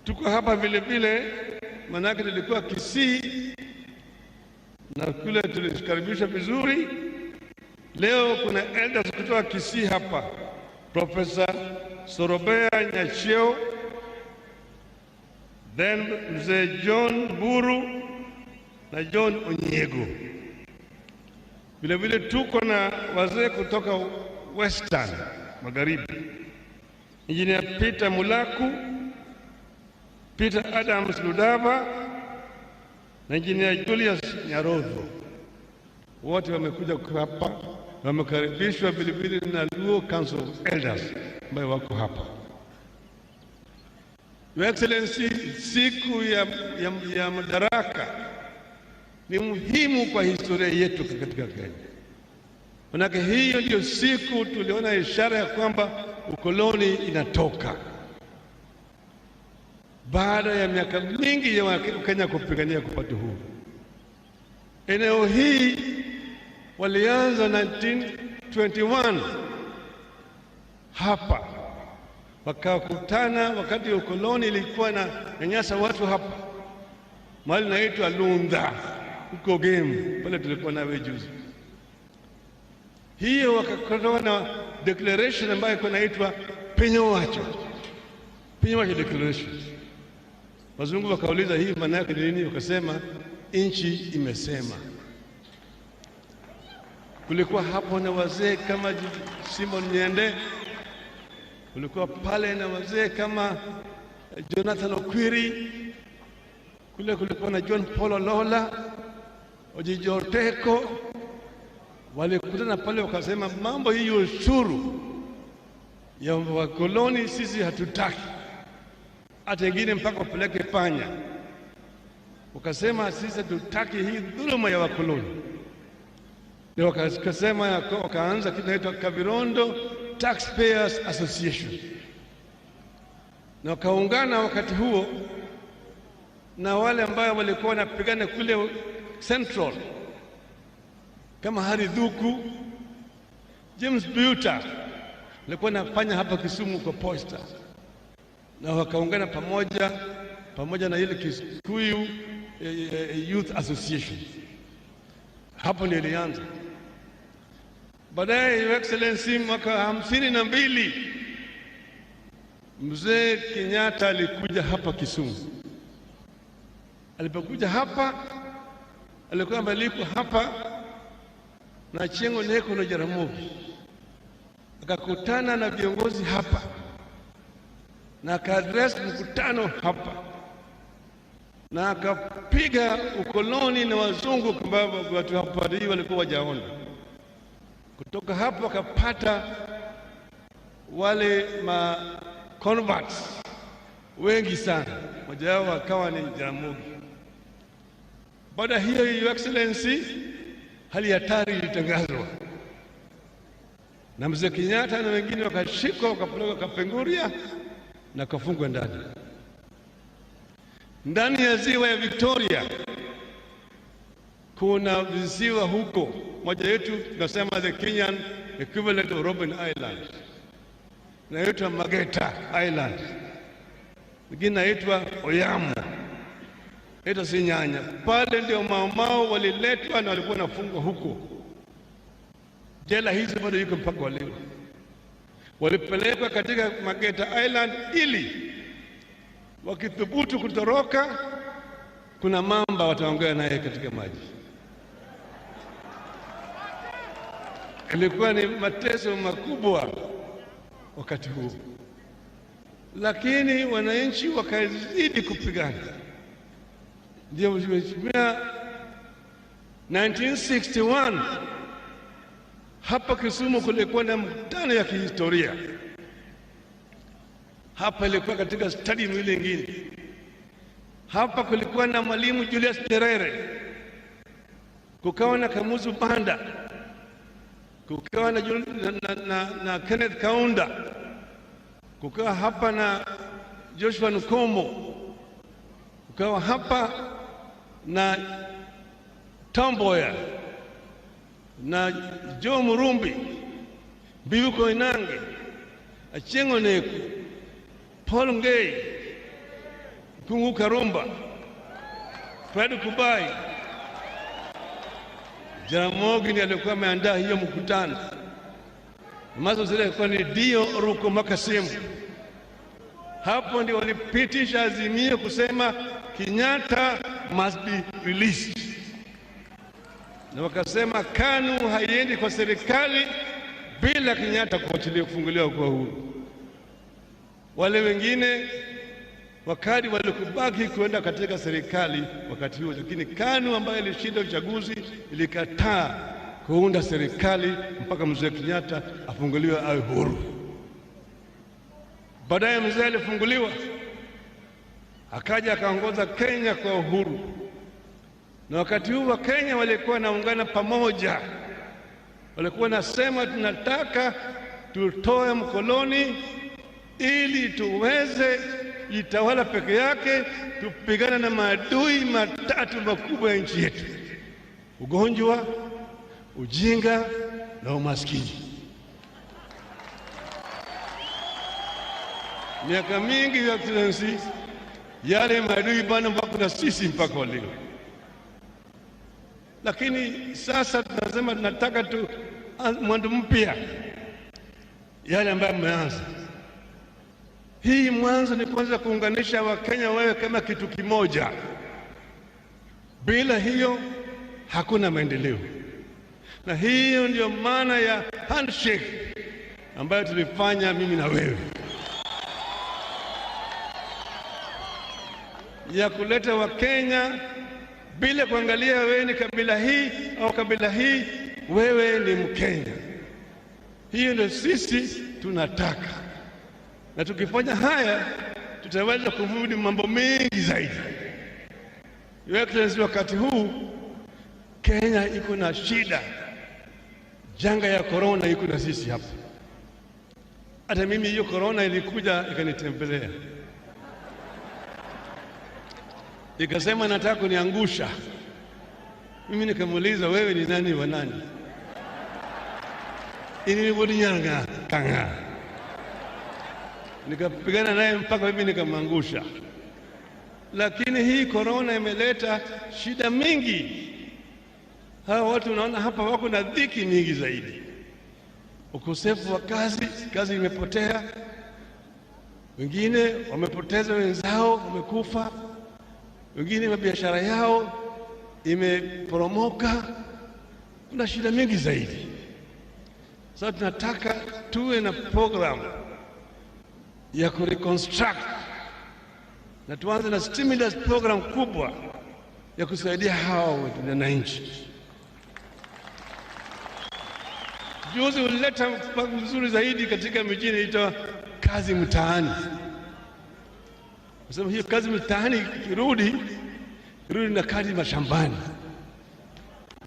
Tuko hapa vile vile manake tulikuwa Kisii na kule tulikaribisha vizuri. Leo kuna elders kutoka Kisii hapa, Professor Sorobea Nyachio, then Mzee John Buru na John Onyego. Vile vile tuko na wazee kutoka Western Magharibi, Engineer Peter Mulaku, Peter Adams Ludava na Engineer Julius Nyarodho. Wote wamekuja hapa, wamekaribishwa vile vile na Luo Council of Elders ambao wako hapa. Your Excellency, siku ya Madaraka ni muhimu kwa historia yetu katika Kenya. Manake hiyo ndio siku tuliona ishara ya kwamba ukoloni inatoka. Baada ya miaka mingi ya Kenya kupigania kupata uhuru. Eneo hii walianza 1921 hapa, wakakutana wakati ukoloni ilikuwa na nyanyasa watu hapa, mahali naitwa Lunda huko Gemu, pale tulikuwa nawe juzi. Hiyo wakakutana na declaration ambayo iko naitwa Penyowacho Declaration. Wazungu wakauliza hii maana yake nini? Wakasema nchi imesema. Kulikuwa hapo na wazee kama Simon Nyende, kulikuwa pale na wazee kama Jonathan Okwiri, kulikuwa na John Paul Olola, Ojiji Orteko. Walikutana pale wakasema mambo hii ushuru ya wakoloni sisi hatutaki, hata ingine mpaka upeleke panya. Wakasema sisi hatutaki hii dhuluma ya wakoloni. Ndio wakasema, wakaanza kitu kinaitwa Kavirondo Taxpayers Association, na wakaungana wakati huo na wale ambao walikuwa wanapigana kule Central kama Hari Dhuku, James Buta alikuwa anafanya hapa Kisumu kwa Posta, na wakaungana pamoja na ile Kikuyu Youth Association. Hapo ndio ilianza. Baadaye Your Excellency, mwaka 52 Mzee Kenyatta alikuja hapa Kisumu. Alipokuja hapa alikuwa ameliko hapa na Chengo Neko na Jaramogi, akakutana na viongozi hapa na akaadress mkutano hapa, na akapiga ukoloni na wazungu ambao watu hapa walikuwa wajaona. Kutoka hapo akapata wale ma converts wengi sana, mmoja wao akawa ni Jaramogi. Baada hiyo, Your Excellency, hali hatari ilitangazwa na Mzee Kenyatta na wengine wakashikwa, wakapelekwa Kapenguria na kafungwa ndani ya ziwa ya Victoria. Kuna visiwa huko, moja yetu tunasema the Kenyan equivalent of Robben Island, na inaitwa Mageta Island, nyingine inaitwa Oyamo, inaitwa Sinyanya. Pale ndio Mau waliletwa na walikuwa nafungwa huko. Jela hizi bado yuko mpaka leo. Walipelekwa katika Mageta Island ili wakithubutu kutoroka, kuna mamba wataongea naye katika maji. Ilikuwa ni mateso makubwa wakati huo, lakini wananchi wakazidi kupigana. Ndio mheshimiwa, 1961 hapa Kisumu kulikuwa na mkutano ya kihistoria. Hapa ilikuwa katika stadium ile nyingine. Hapa kulikuwa na Mwalimu Julius Nyerere, kukawa na Kamuzu Banda, kukawa na Kenneth Kaunda, kukawa hapa na Joshua Nkomo, kukawa hapa na Tom Mboya na Joe Murumbi, Bibi Koinange, Achieng' Oneko, Paul Ngei, Kungu Karumba, Fred Kubai. Jaramogi ndiye alikuwa ameandaa hiyo mkutano. Mazo zile ilikuwa ni Dio Ruko Makasimu. Hapo ndio walipitisha azimio kusema Kenyatta must be released. Na wakasema KANU haiendi kwa serikali bila Kenyatta kufunguliwa kwa huru. Wale wengine wakati walikubaki kuenda katika serikali wakati huo, lakini KANU ambayo ilishinda uchaguzi ilikataa kuunda serikali mpaka Mzee Kenyatta afunguliwe awe huru. Baadaye mzee alifunguliwa, akaja akaongoza Kenya kwa uhuru. Na wakati huu wa Kenya walikuwa naungana pamoja, walikuwa nasema tunataka tutoe mkoloni ili tuweze jitawala peke yake, tupigana na maadui matatu makubwa ya nchi yetu: ugonjwa, ujinga na umaskini. Miaka mingi, Your Excellency, yale maadui bado wako na sisi mpaka leo. Lakini sasa tunasema tunataka tu mwanzo mpya, yale ambayo mmeanza. Hii mwanzo ni kwanza kuunganisha Wakenya wewe kama kitu kimoja. Bila hiyo hakuna maendeleo, na hiyo ndio maana ya handshake ambayo tulifanya mimi na wewe, ya kuleta Wakenya bila kuangalia wewe ni kabila hii au kabila hii, wewe ni Mkenya. Hiyo ndio sisi tunataka, na tukifanya haya tutaweza kumudu mambo mengi zaidi. Your Excellency, wakati huu Kenya iko na shida, janga ya corona iko na sisi hapa. Hata mimi hiyo corona ilikuja ikanitembelea, ikasema nataka kuniangusha. Mimi nikamuuliza, wewe ni nani wa nani? Ini bodinyanga kanga. Nikapigana naye mpaka mimi nikamangusha. Lakini hii corona imeleta shida mingi. Hawa watu unaona hapa wako na dhiki nyingi zaidi. Ukosefu wa kazi imepotea. Wengine wamepoteza wenzao, wamekufa. Wengine biashara yao imeporomoka. Kuna shida mingi zaidi. Sasa tunataka tuwe na program ya kureconstruct na tuanze na stimulus program kubwa ya kusaidia hawa wananchi. Juzi ulileta mpango mzuri zaidi katika mijini inaitwa kazi mtaani. Kwa sababu hiyo kazi mtaani kirudi na kazi mashambani.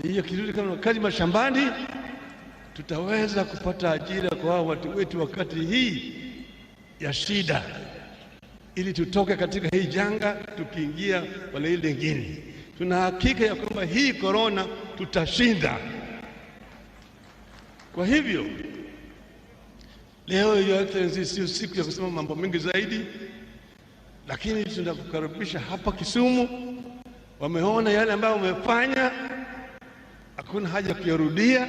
Hiyo kirudi kama kazi mashambani, tutaweza kupata ajira kwa hao watu wetu wakati hii ya shida, ili tutoke katika hii janga tukiingia wale ile lingine. Tuna hakika ya kwamba hii corona tutashinda. Kwa hivyo leo, Your Excellency, sio siku ya kusema mambo mengi zaidi, lakini tunakukaribisha hapa Kisumu. Wameona yale ambayo umefanya, hakuna haja kuyarudia.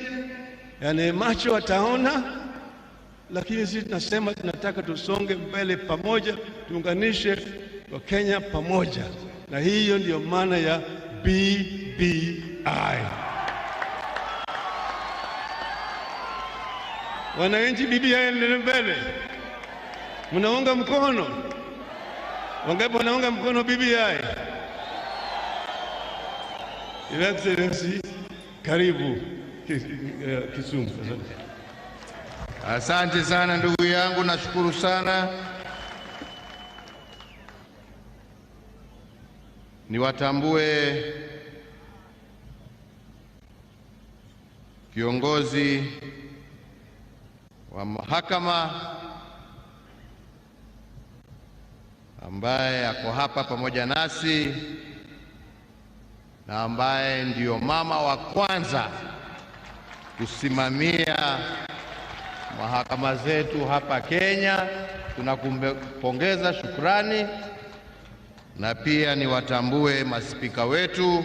Yale macho wataona, lakini sisi tunasema tunataka tusonge mbele pamoja, tuunganishe wa Kenya pamoja, na hiyo ndiyo maana ya BBI. Wananchi, BBI ndio mbele. Mnaunga mkono? Wangapi wanaunga mkono BBI? Your Excellency, karibu Kisumu. Asante sana ndugu yangu, nashukuru sana. Niwatambue kiongozi wa mahakama ambaye ako hapa pamoja nasi na ambaye ndiyo mama wa kwanza kusimamia mahakama zetu hapa Kenya. Tunakumpongeza, shukrani. Na pia niwatambue maspika wetu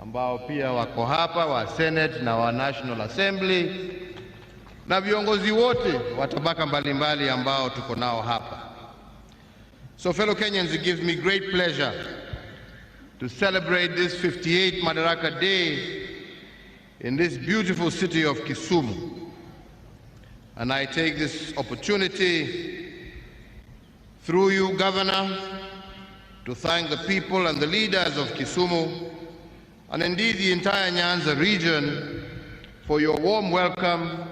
ambao pia wako hapa, wa Senate na wa National Assembly, na viongozi wote wa tabaka mbalimbali ambao tuko nao hapa. So fellow Kenyans, it gives me great pleasure to celebrate this 58th Madaraka Day in this beautiful city of Kisumu. And I take this opportunity through you, Governor, to thank the people and the leaders of Kisumu, and indeed the entire Nyanza region, for your warm welcome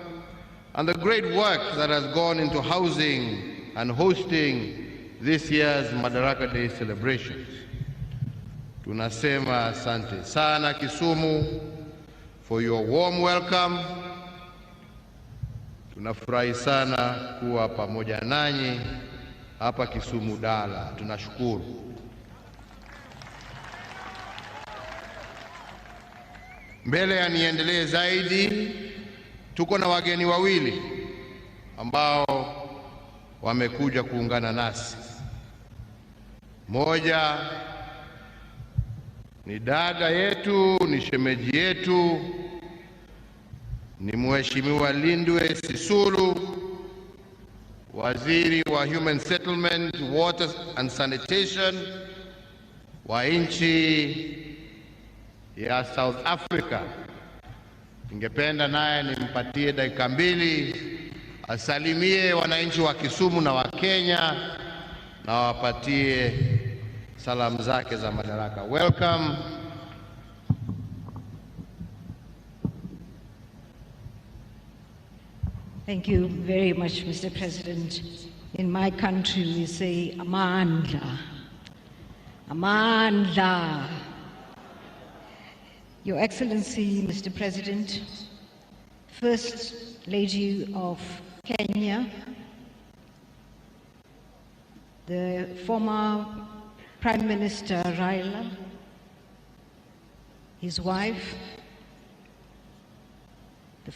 and the great work that has gone into housing and hosting this year's Madaraka Day celebrations. Tunasema asante sana Kisumu for your warm welcome. Tunafurahi sana kuwa pamoja nanyi hapa Kisumu Dala. Tunashukuru. Mbele ya niendelee zaidi, tuko na wageni wawili ambao wamekuja kuungana nasi. Moja ni dada yetu, ni shemeji yetu, ni Mheshimiwa Lindwe Sisulu, Waziri wa Human Settlement, Water and Sanitation wa nchi ya South Africa. Ningependa naye nimpatie dakika mbili asalimie wananchi wa Kisumu na wa Kenya na wapatie salamu zake za madaraka. Welcome. Thank you very much, Mr. President. In my country, we say Amandla. Amandla. Your Excellency, Mr. President, First Lady of Kenya, the former Prime Minister Raila, his wife, the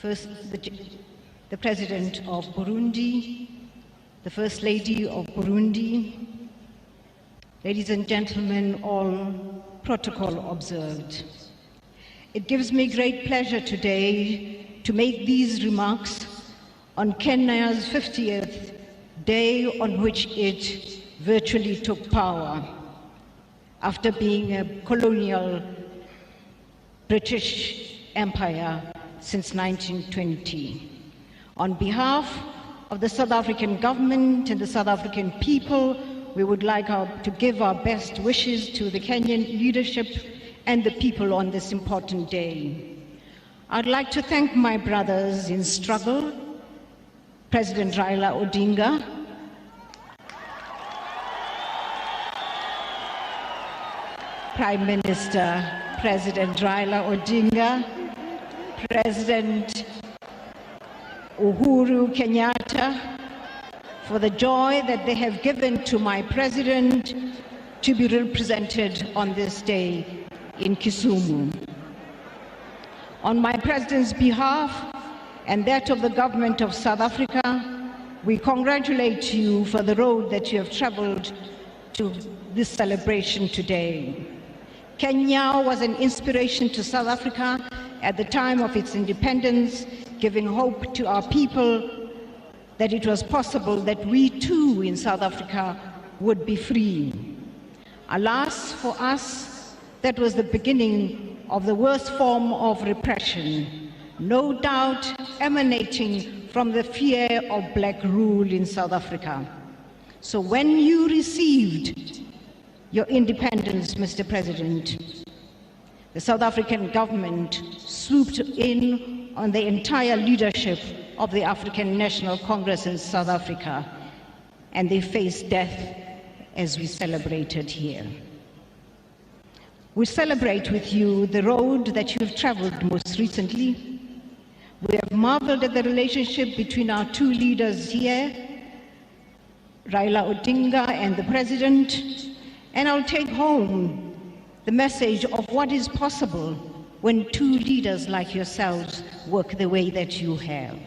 President of Burundi, the First Lady of Burundi, ladies and gentlemen, all protocol observed. It gives me great pleasure today to make these remarks on Kenya's 50th day on which it virtually took power after being a colonial British Empire since 1920. On behalf of the South African government and the South African people, we would like to give our best wishes to the Kenyan leadership and the people on this important day. I'd like to thank my brothers in struggle, President Raila Odinga, Prime Minister President Raila Odinga, President Uhuru Kenyatta, for the joy that they have given to my president to be represented on this day in Kisumu. On my president's behalf and that of the government of South Africa, we congratulate you for the road that you have traveled to this celebration today. Kenya was an inspiration to South Africa at the time of its independence, giving hope to our people that it was possible that we too in South Africa would be free. Alas, for us, that was the beginning of the worst form of repression, no doubt emanating from the fear of black rule in South Africa. So when you received your independence, Mr. President, the South African government swooped in on the entire leadership of the African National Congress in South Africa, and they faced death as we celebrated here. We celebrate with you the road that you have traveled most recently. We have marveled at the relationship between our two leaders here, Raila Odinga and the President, and I'll take home the message of what is possible when two leaders like yourselves work the way that you have.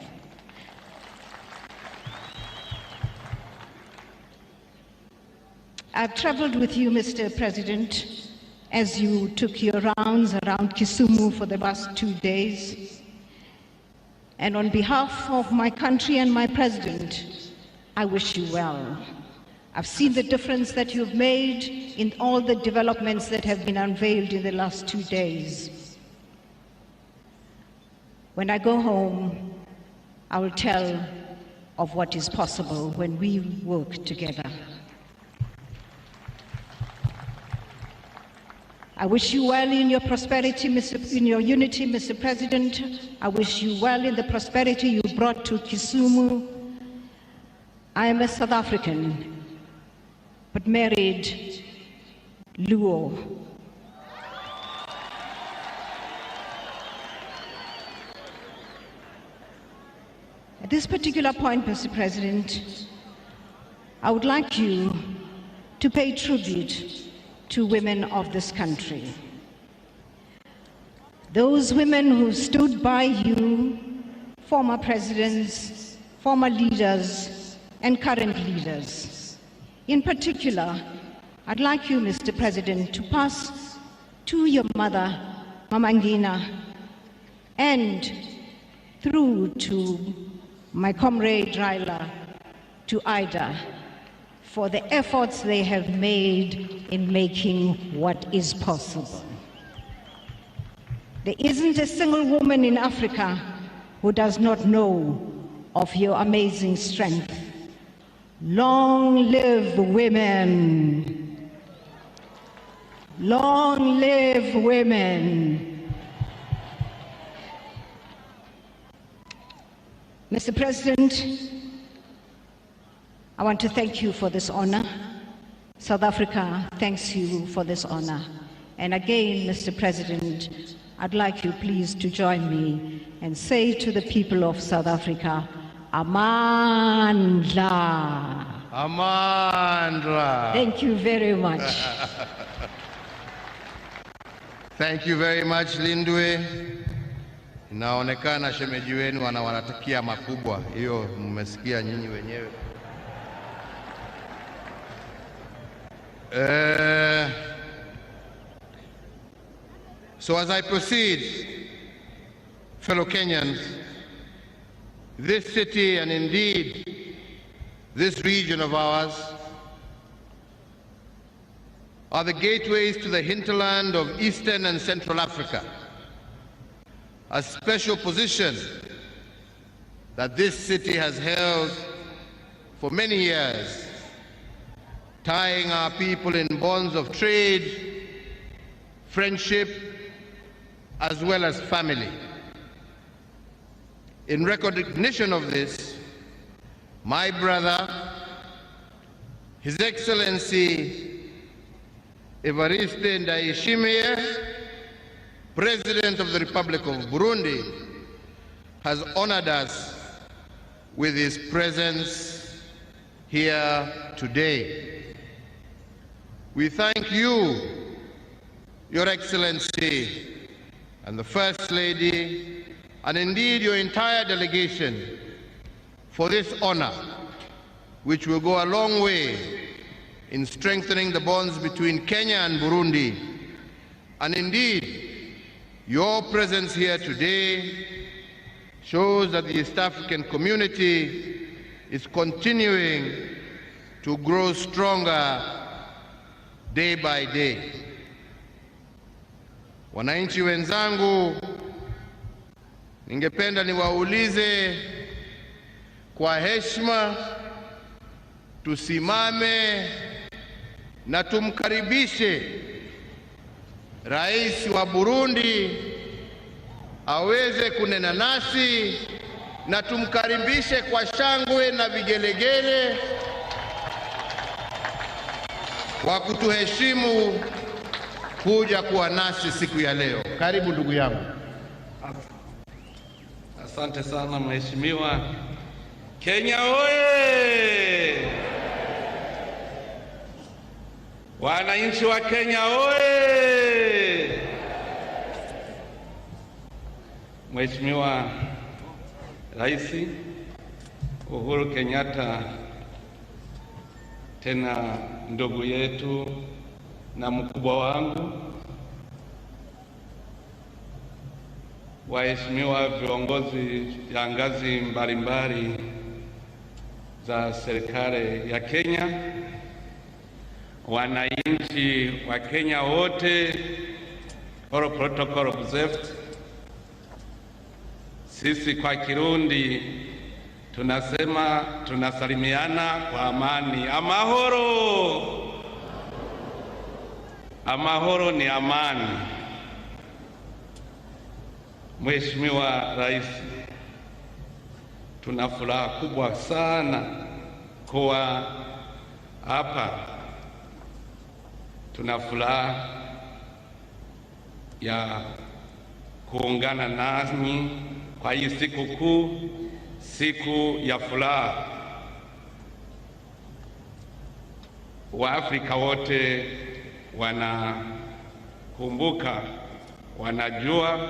I've traveled with you, Mr. President, as you took your rounds around Kisumu for the last 2 days. And on behalf of my country and my president, I wish you well. I've seen the difference that you've made in all the developments that have been unveiled in the last 2 days. When I go home, I will tell of what is possible when we work together. I wish you well in your prosperity, in your unity, Mr. President. I wish you well in the prosperity you brought to Kisumu. I am a South African, but married Luo. At this particular point, Mr. President, I would like you to pay tribute to women of this country. Those women who stood by you, former presidents, former leaders, and current leaders. In particular, I'd like you, Mr. President, to pass to your mother, Mama Ngina, and through to my comrade Raila, to Ida, for the efforts they have made in making what is possible. There isn't a single woman in Africa who does not know of your amazing strength. Long live women. Long live women. Mr. President, I want to thank you for this honor. South Africa thanks you for this honor. And again, Mr. President, I'd like you please to join me and say to the people of South Africa, Amandla. Amandla. Thank you very much. Thank you very much, Lindwe. Inaonekana shemeji wenu wanawatakia makubwa. Hiyo mmesikia nyinyi wenyewe. So as I proceed, fellow Kenyans, this city and indeed this region of ours are the gateways to the hinterland of Eastern and Central Africa, a special position that this city has held for many years tying our people in bonds of trade, friendship, as well as family. In recognition of this, my brother, His Excellency Evariste Ndayishimiye, President of the Republic of Burundi, has honored us with his presence here today. We thank you, Your Excellency, and the First Lady, and indeed your entire delegation, for this honor, which will go a long way in strengthening the bonds between Kenya and Burundi. And indeed, your presence here today shows that the East African community is continuing to grow stronger day by day. Wananchi wenzangu, ningependa niwaulize kwa heshima, tusimame na tumkaribishe Rais wa Burundi aweze kunena nasi, na tumkaribishe kwa shangwe na vigelegele kwa kutuheshimu kuja kuwa nasi siku ya leo. Karibu ndugu yangu. Asante sana Mheshimiwa. Kenya oye! Wananchi wa Kenya oye! Mheshimiwa Rais Uhuru Kenyatta, tena ndugu yetu na mkubwa wangu, waheshimiwa viongozi ya ngazi mbalimbali za serikali ya Kenya, wananchi wa Kenya wote, all protocol observed. Sisi kwa Kirundi tunasema tunasalimiana kwa amani. Amahoro! Amahoro ni amani. Mheshimiwa Rais, tuna furaha kubwa sana kuwa hapa. Tuna furaha ya kuungana nanyi kwa hii siku kuu, siku ya furaha. Waafrika wote wanakumbuka, wanajua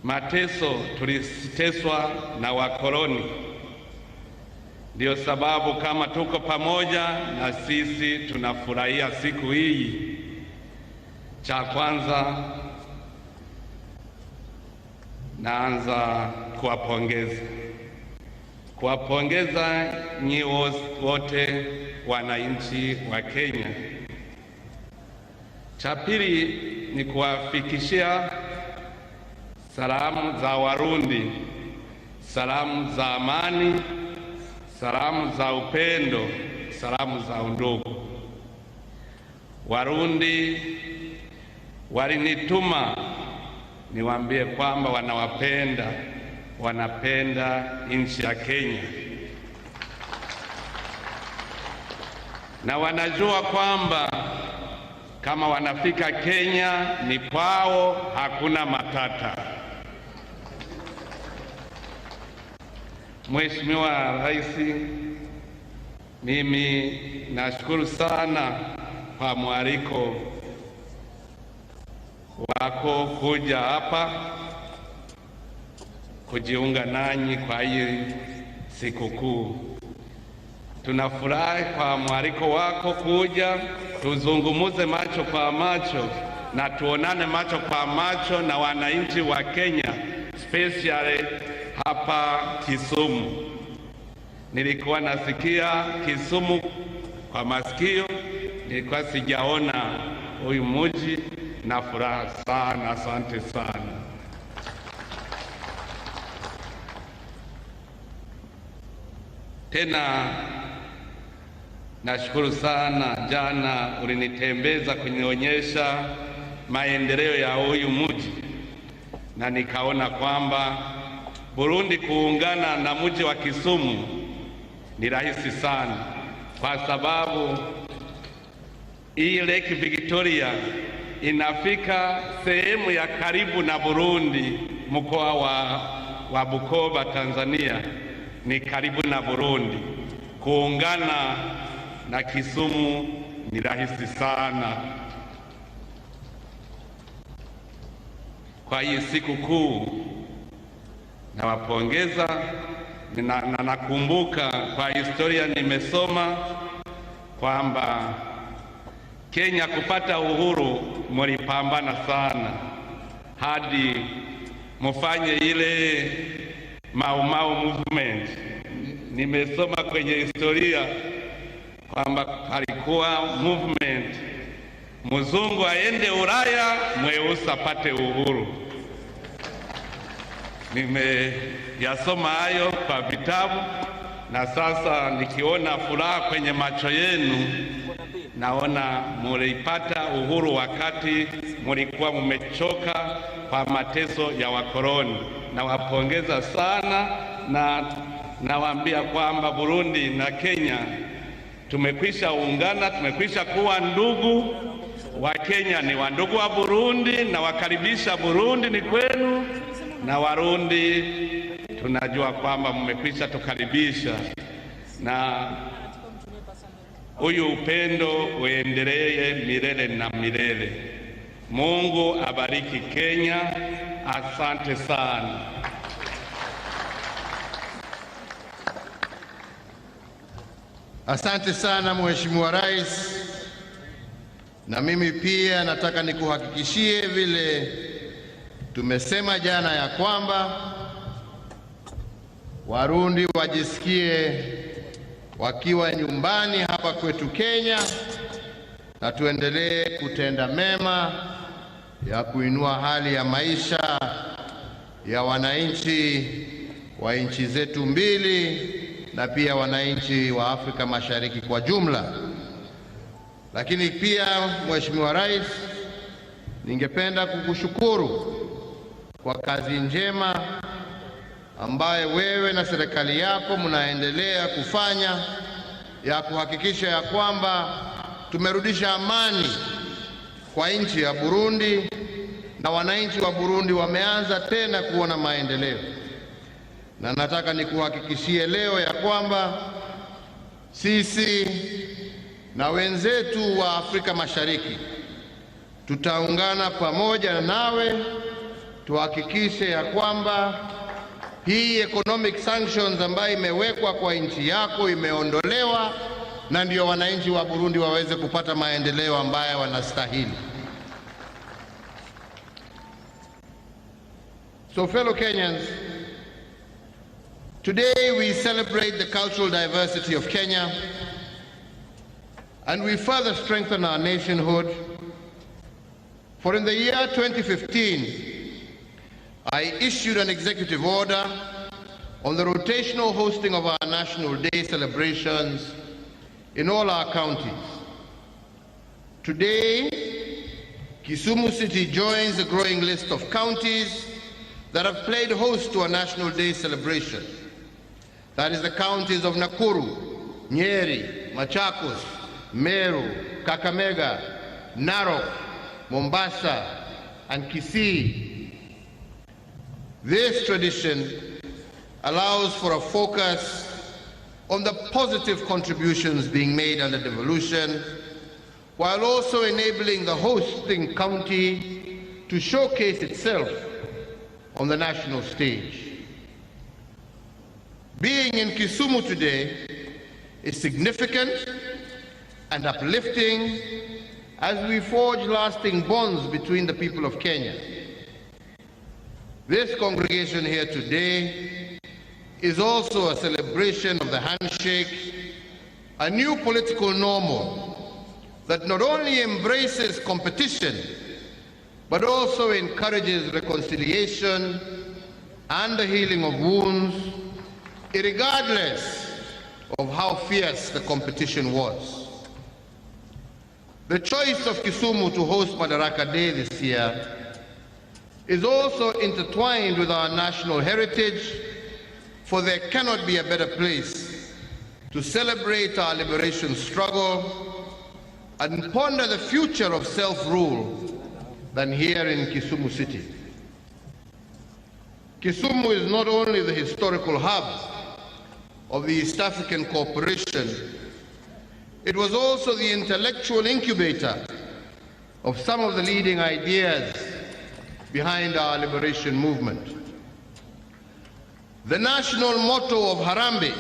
mateso tuliteswa na wakoloni. Ndio sababu kama tuko pamoja na sisi tunafurahia siku hii. Cha kwanza naanza kuwapongeza nyi wote wananchi wa Kenya. Cha pili ni kuwafikishia salamu za Warundi, salamu za amani, salamu za upendo, salamu za undugu. Warundi walinituma niwaambie kwamba wanapenda nchi ya Kenya, na wanajua kwamba kama wanafika Kenya ni kwao, hakuna matata. Mheshimiwa Rais, mimi nashukuru sana kwa mwaliko wako kuja hapa kujiunga nanyi kwa hii sikukuu. Tunafurahi kwa mwaliko wako kuja tuzungumuze macho kwa macho na tuonane macho kwa macho na wananchi wa Kenya, especially hapa Kisumu. Nilikuwa nasikia Kisumu kwa masikio, nilikuwa sijaona huyu mji, na furaha sana. Asante sana. Tena Nashukuru sana, jana ulinitembeza kunionyesha maendeleo ya huyu mji na nikaona kwamba Burundi kuungana na mji wa Kisumu ni rahisi sana, kwa sababu hii Lake Victoria inafika sehemu ya karibu na Burundi. Mkoa wa Bukoba, Tanzania ni karibu na Burundi. Kuungana na Kisumu ni rahisi sana. Kwa hii siku kuu nawapongeza, na nakumbuka kwa historia nimesoma kwamba Kenya kupata uhuru mulipambana sana hadi mufanye ile Mau Mau movement. Nimesoma kwenye historia kwamba palikuwa movement mzungu aende Ulaya, mweusi apate uhuru. Nimeyasoma hayo kwa vitabu, na sasa nikiona furaha kwenye macho yenu, naona mulipata uhuru wakati mulikuwa mumechoka kwa mateso ya wakoloni. Nawapongeza sana, na nawaambia kwamba Burundi na Kenya tumekwisha ungana, tumekwisha kuwa ndugu. Wa Kenya ni wandugu wa Burundi, na wakaribisha Burundi ni kwenu, na Warundi tunajua kwamba mmekwisha tukaribisha, na huyu upendo uendelee milele na milele. Mungu abariki Kenya. Asante sana. Asante sana Mheshimiwa Rais, na mimi pia nataka nikuhakikishie vile tumesema jana ya kwamba Warundi wajisikie wakiwa nyumbani hapa kwetu Kenya, na tuendelee kutenda mema ya kuinua hali ya maisha ya wananchi wa nchi zetu mbili na pia wananchi wa Afrika Mashariki kwa jumla. Lakini pia Mheshimiwa Rais, ningependa kukushukuru kwa kazi njema ambaye wewe na serikali yako mnaendelea kufanya ya kuhakikisha ya kwamba tumerudisha amani kwa nchi ya Burundi, na wananchi wa Burundi wameanza tena kuona maendeleo. Na nataka nikuhakikishie leo ya kwamba sisi na wenzetu wa Afrika Mashariki tutaungana pamoja nawe tuhakikishe ya kwamba hii economic sanctions ambayo imewekwa kwa nchi yako imeondolewa, na ndio wananchi wa Burundi waweze kupata maendeleo ambayo wanastahili. So fellow Kenyans, today we celebrate the cultural diversity of Kenya, and we further strengthen our nationhood. For in the year 2015, I issued an executive order on the rotational hosting of our National Day celebrations in all our counties. Today, Kisumu City joins a growing list of counties that have played host to a National Day celebration. That is the counties of Nakuru, Nyeri, Machakos, Meru, Kakamega, Narok, Mombasa, and Kisii. This tradition allows for a focus on the positive contributions being made under devolution, while also enabling the hosting county to showcase itself on the national stage. Being in Kisumu today is significant and uplifting as we forge lasting bonds between the people of Kenya. This congregation here today is also a celebration of the handshake, a new political normal that not only embraces competition, but also encourages reconciliation and the healing of wounds, regardless of how fierce the competition was. The choice of Kisumu to host Madaraka Day this year is also intertwined with our national heritage, for there cannot be a better place to celebrate our liberation struggle and ponder the future of self-rule than here in Kisumu City. Kisumu is not only the historical hub of the East African Cooperation, it was also the intellectual incubator of some of the leading ideas behind our liberation movement. The national motto of Harambee,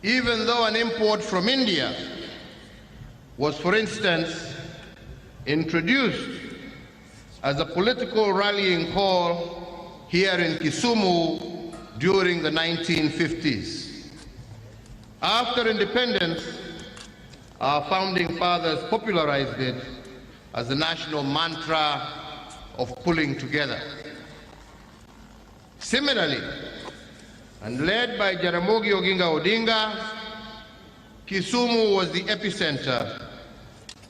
even though an import from India, was, for instance, introduced as a political rallying call here in Kisumu during the 1950s. After independence, our founding fathers popularized it as the national mantra of pulling together. Similarly, and led by Jaramogi Oginga Odinga, Kisumu was the epicenter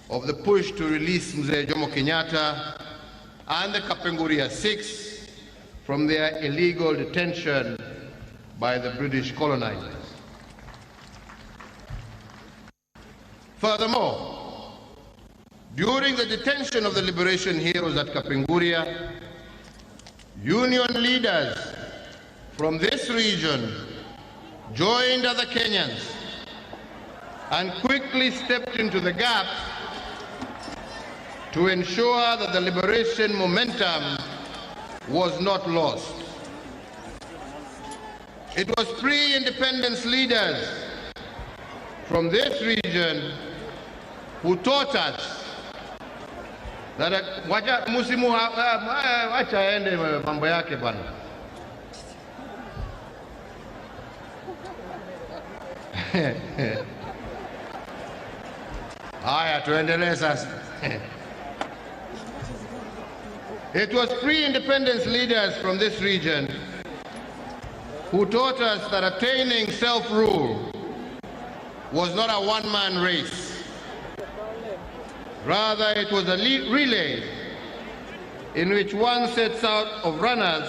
of the push to release Mzee Jomo Kenyatta and the Kapenguria Six from their illegal detention by the British colonizers. Furthermore, during the detention of the liberation heroes at Kapenguria, union leaders from this region joined other Kenyans and quickly stepped into the gap to ensure that the liberation momentum was not lost. It was pre-independence leaders from this region who taught us that musimu wacha aende mambo yake bwana. Haya, tuendelee sasa. It was pre-independence leaders from this region who taught us that attaining self-rule was not a one-man race. Rather, it was a relay in which one set out of runners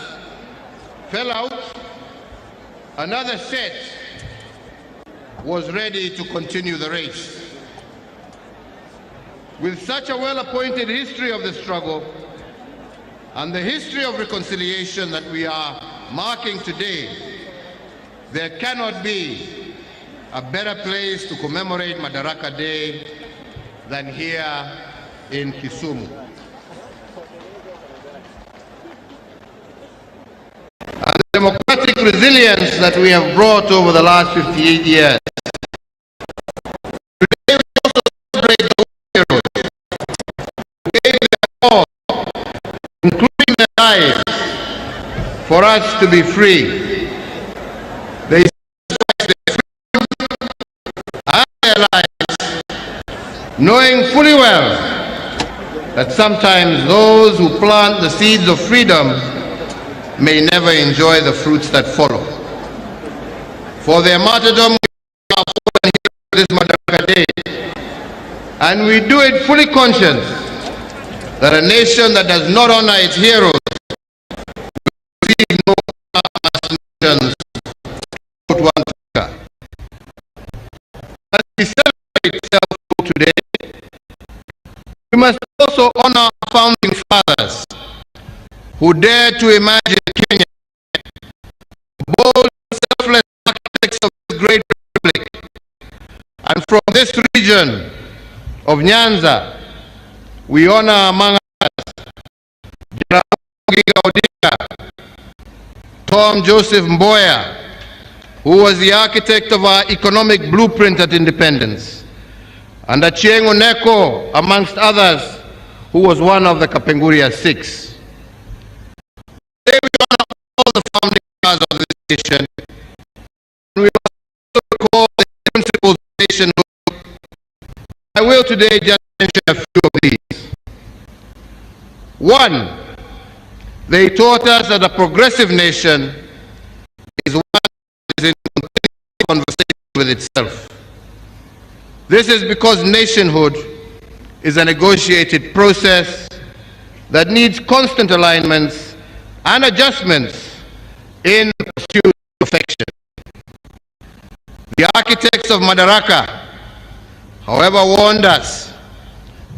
fell out, another set was ready to continue the race. With such a well-appointed history of the struggle and the history of reconciliation that we are marking today, there cannot be a better place to commemorate Madaraka Day than here in Kisumu. And the democratic resilience that we have brought over the last 58 years. Today we also celebrate the heroes who gave their all, including their lives, for us to be free. They sacrificed their freedom and their lives, knowing fully well that sometimes those who plant the seeds of freedom may never enjoy the fruits that follow. For their martyrdom, we are fallen here this Madaraka Day, and we do it fully conscious that a nation that does not honor its heroes will receive no honor as nations put one together. As we celebrate self-rule today, we must also honor our founding fathers who dared to imagine Kenya, bold, selfless architects of this great republic. And from this region of Nyanza, we honor among us Jaramogi Odinga, Tom Joseph Mboya, who was the architect of our economic blueprint at independence, and Achieng Oneko, amongst others, who was one of the Kapenguria Six. Today we honor all the founding fathers of this nation, and we also recall the principles of nationhood. I will today just mention a few of these. One, they taught us that a progressive nation is one that is in continuous conversation with itself. This is because nationhood is a negotiated process that needs constant alignments and adjustments in pursuit of perfection. The architects of Madaraka, however, warned us,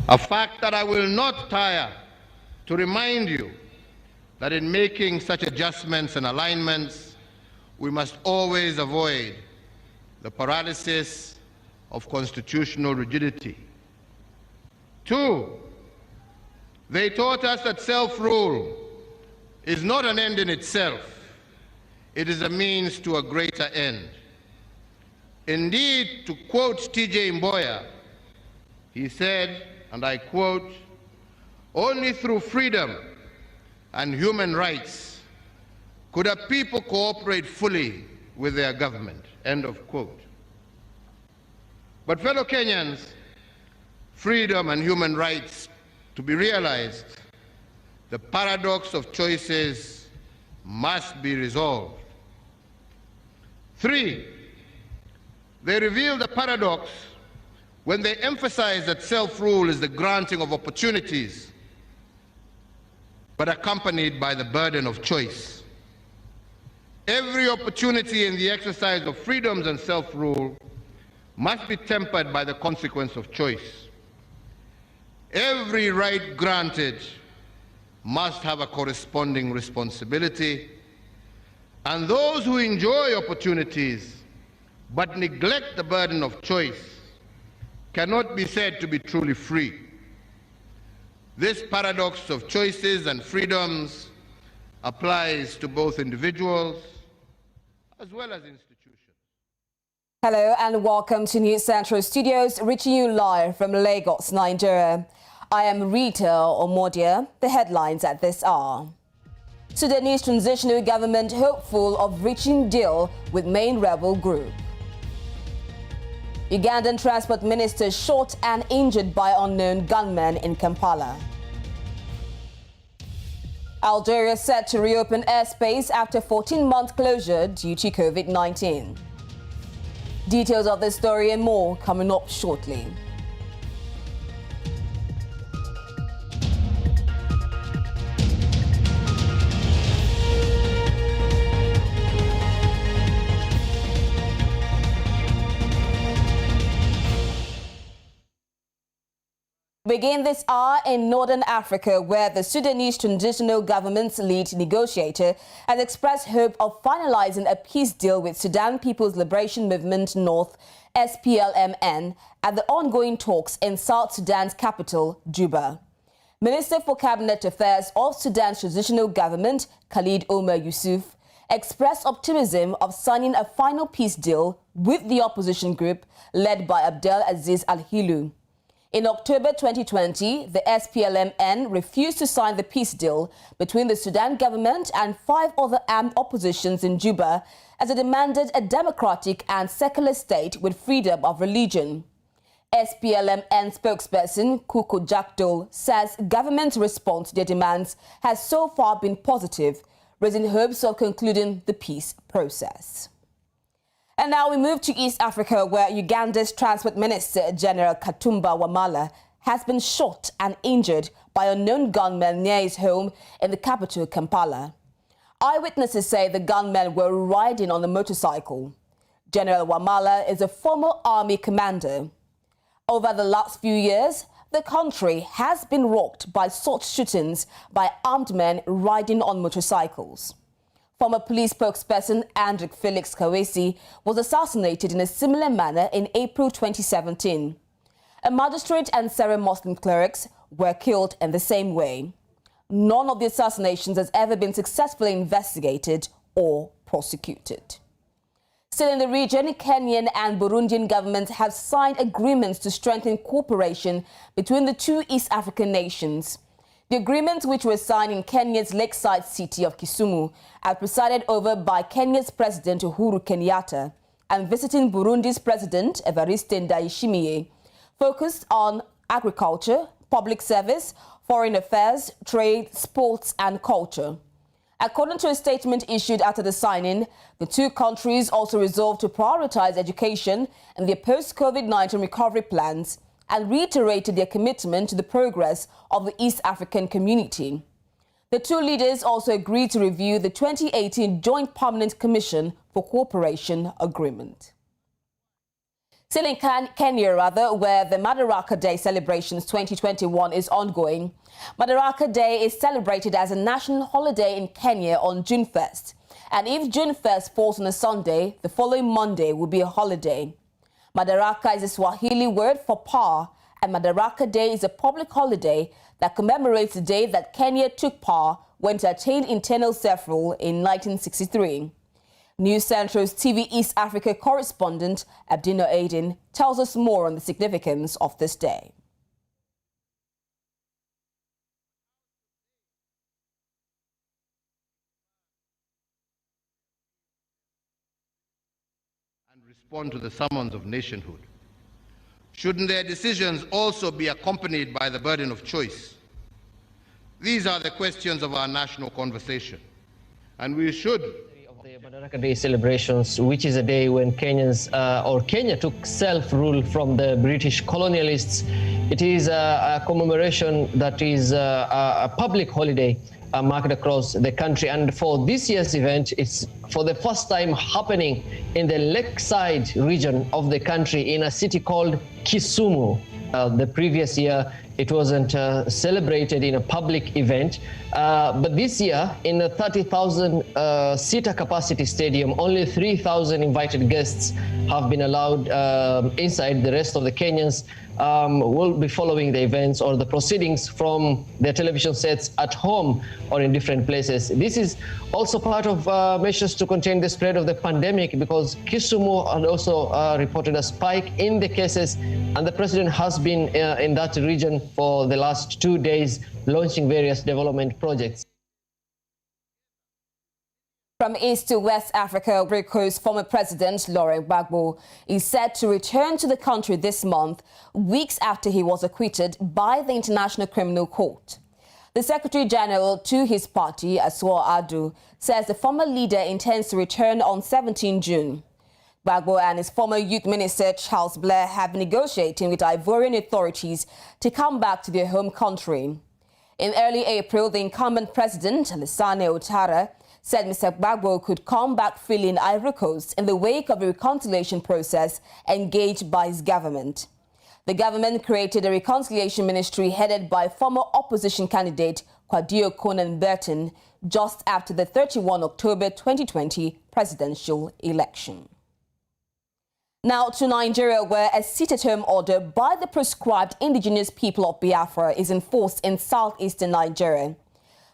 a fact that I will not tire to remind you, that in making such adjustments and alignments, we must always avoid the paralysis of constitutional rigidity. 2, they taught us that self-rule is not an end in itself. It is a means to a greater end. Indeed, to quote T.J. Mboya, he said, and I quote, "Only through freedom and human rights could a people cooperate fully with their government," end of quote. But fellow Kenyans, freedom and human rights to be realized, the paradox of choices must be resolved. 3, they reveal the paradox when they emphasize that self-rule is the granting of opportunities, but accompanied by the burden of choice. Every opportunity in the exercise of freedoms and self-rule must be tempered by the consequence of choice. Every right granted must have a corresponding responsibility, and those who enjoy opportunities but neglect the burden of choice cannot be said to be truly free. This paradox of choices and freedoms applies to both individuals as well as institutions. Hello and welcome to News Central Studios, reaching you live from Lagos, Nigeria. I am Rita Omodia. The headlines at this hour. Sudanese transitional government hopeful of reaching deal with main rebel group. Ugandan transport minister shot and injured by unknown gunmen in Kampala. Algeria set to reopen airspace after 14-month closure due to COVID-19. Details of this story and more coming up shortly. Begin this hour in Northern Africa, where the Sudanese Transitional Government's lead negotiator has expressed hope of finalizing a peace deal with Sudan People's Liberation Movement North, SPLMN, at the ongoing talks in South Sudan's capital, Juba. Minister for Cabinet Affairs of Sudan's Transitional Government, Khalid Omar Yusuf, expressed optimism of signing a final peace deal with the opposition group led by Abdel Aziz Al-Hilu. In October 2020, the SPLMN refused to sign the peace deal between the Sudan government and 5 other armed oppositions in Juba as it demanded a democratic and secular state with freedom of religion. SPLMN spokesperson Kuku Jakdol says government's response to their demands has so far been positive, raising hopes of concluding the peace process. And now we move to East Africa, where Uganda's Transport Minister General Katumba Wamala has been shot and injured by unknown gunmen near his home in the capital, Kampala. Eyewitnesses say the gunmen were riding on a motorcycle. General Wamala is a former army commander. Over the last few years, the country has been rocked by such shootings by armed men riding on motorcycles. Former police spokesperson Andrick Felix Kawesi was assassinated in a similar manner in April 2017. A magistrate and several Muslim clerics were killed in the same way. None of the assassinations has ever been successfully investigated or prosecuted. Still in the region, Kenyan and Burundian governments have signed agreements to strengthen cooperation between the two East African nations. The agreements, which were signed in Kenya's lakeside city of Kisumu, are presided over by Kenya's President Uhuru Kenyatta and visiting Burundi's President Evariste Ndayishimiye, focused on agriculture, public service, foreign affairs, trade, sports and culture. According to a statement issued after the signing, the two countries also resolved to prioritize education and their post-COVID-19 recovery plans and reiterated their commitment to the progress of the East African community. The two leaders also agreed to review the 2018 Joint Permanent Commission for Cooperation Agreement. Still in Kenya, where the Madaraka Day celebrations 2021 is ongoing, Madaraka Day is celebrated as a national holiday in Kenya on June 1st. And if June 1st falls on a Sunday, the following Monday will be a holiday. Madaraka is a Swahili word for power, and Madaraka Day is a public holiday that commemorates the day that Kenya took power when it attained internal self-rule in 1963. News Central's TV East Africa correspondent Abdino Aiden tells us more on the significance of this day. And respond to the summons of nationhood. Shouldn't their decisions also be accompanied by the burden of choice? These are the questions of our national conversation, and we should. The Madaraka Day celebrations, which is a day when Kenya took self-rule from the British colonialists. It is a commemoration that is a public holiday marked across the country. And for this year's event, it's for the first time happening in the lakeside region of the country in a city called Kisumu. The previous year, it wasn't celebrated in a public event. But this year, in a 30,000 seater capacity stadium, only 3,000 invited guests have been allowed inside. The rest of the Kenyans will be following the events or the proceedings from their television sets at home or in different places. This is also part of measures to contain the spread of the pandemic, because Kisumu had also reported a spike in the cases, and the president has been in that region for the last 2 days, launching various development projects. From East to West Africa, Ivory Coast former president Laurent Gbagbo is set to return to the country this month, weeks after he was acquitted by the International Criminal Court. The Secretary General to his party, Asua Adu, says the former leader intends to return on 17 June. Gbagbo and his former youth minister, Charles Blair, have been negotiating with Ivorian authorities to come back to their home country. In early April, the incumbent president, Alassane Ouattara, said Mr. Gbagbo could come back freely in Ivory Coast in the wake of the reconciliation process engaged by his government. The government created a reconciliation ministry headed by former opposition candidate Kwadio Conan Burton just after the 31 October 2020 presidential election. Now to Nigeria, where a sit-at-home order by the proscribed indigenous people of Biafra is enforced in southeastern Nigeria.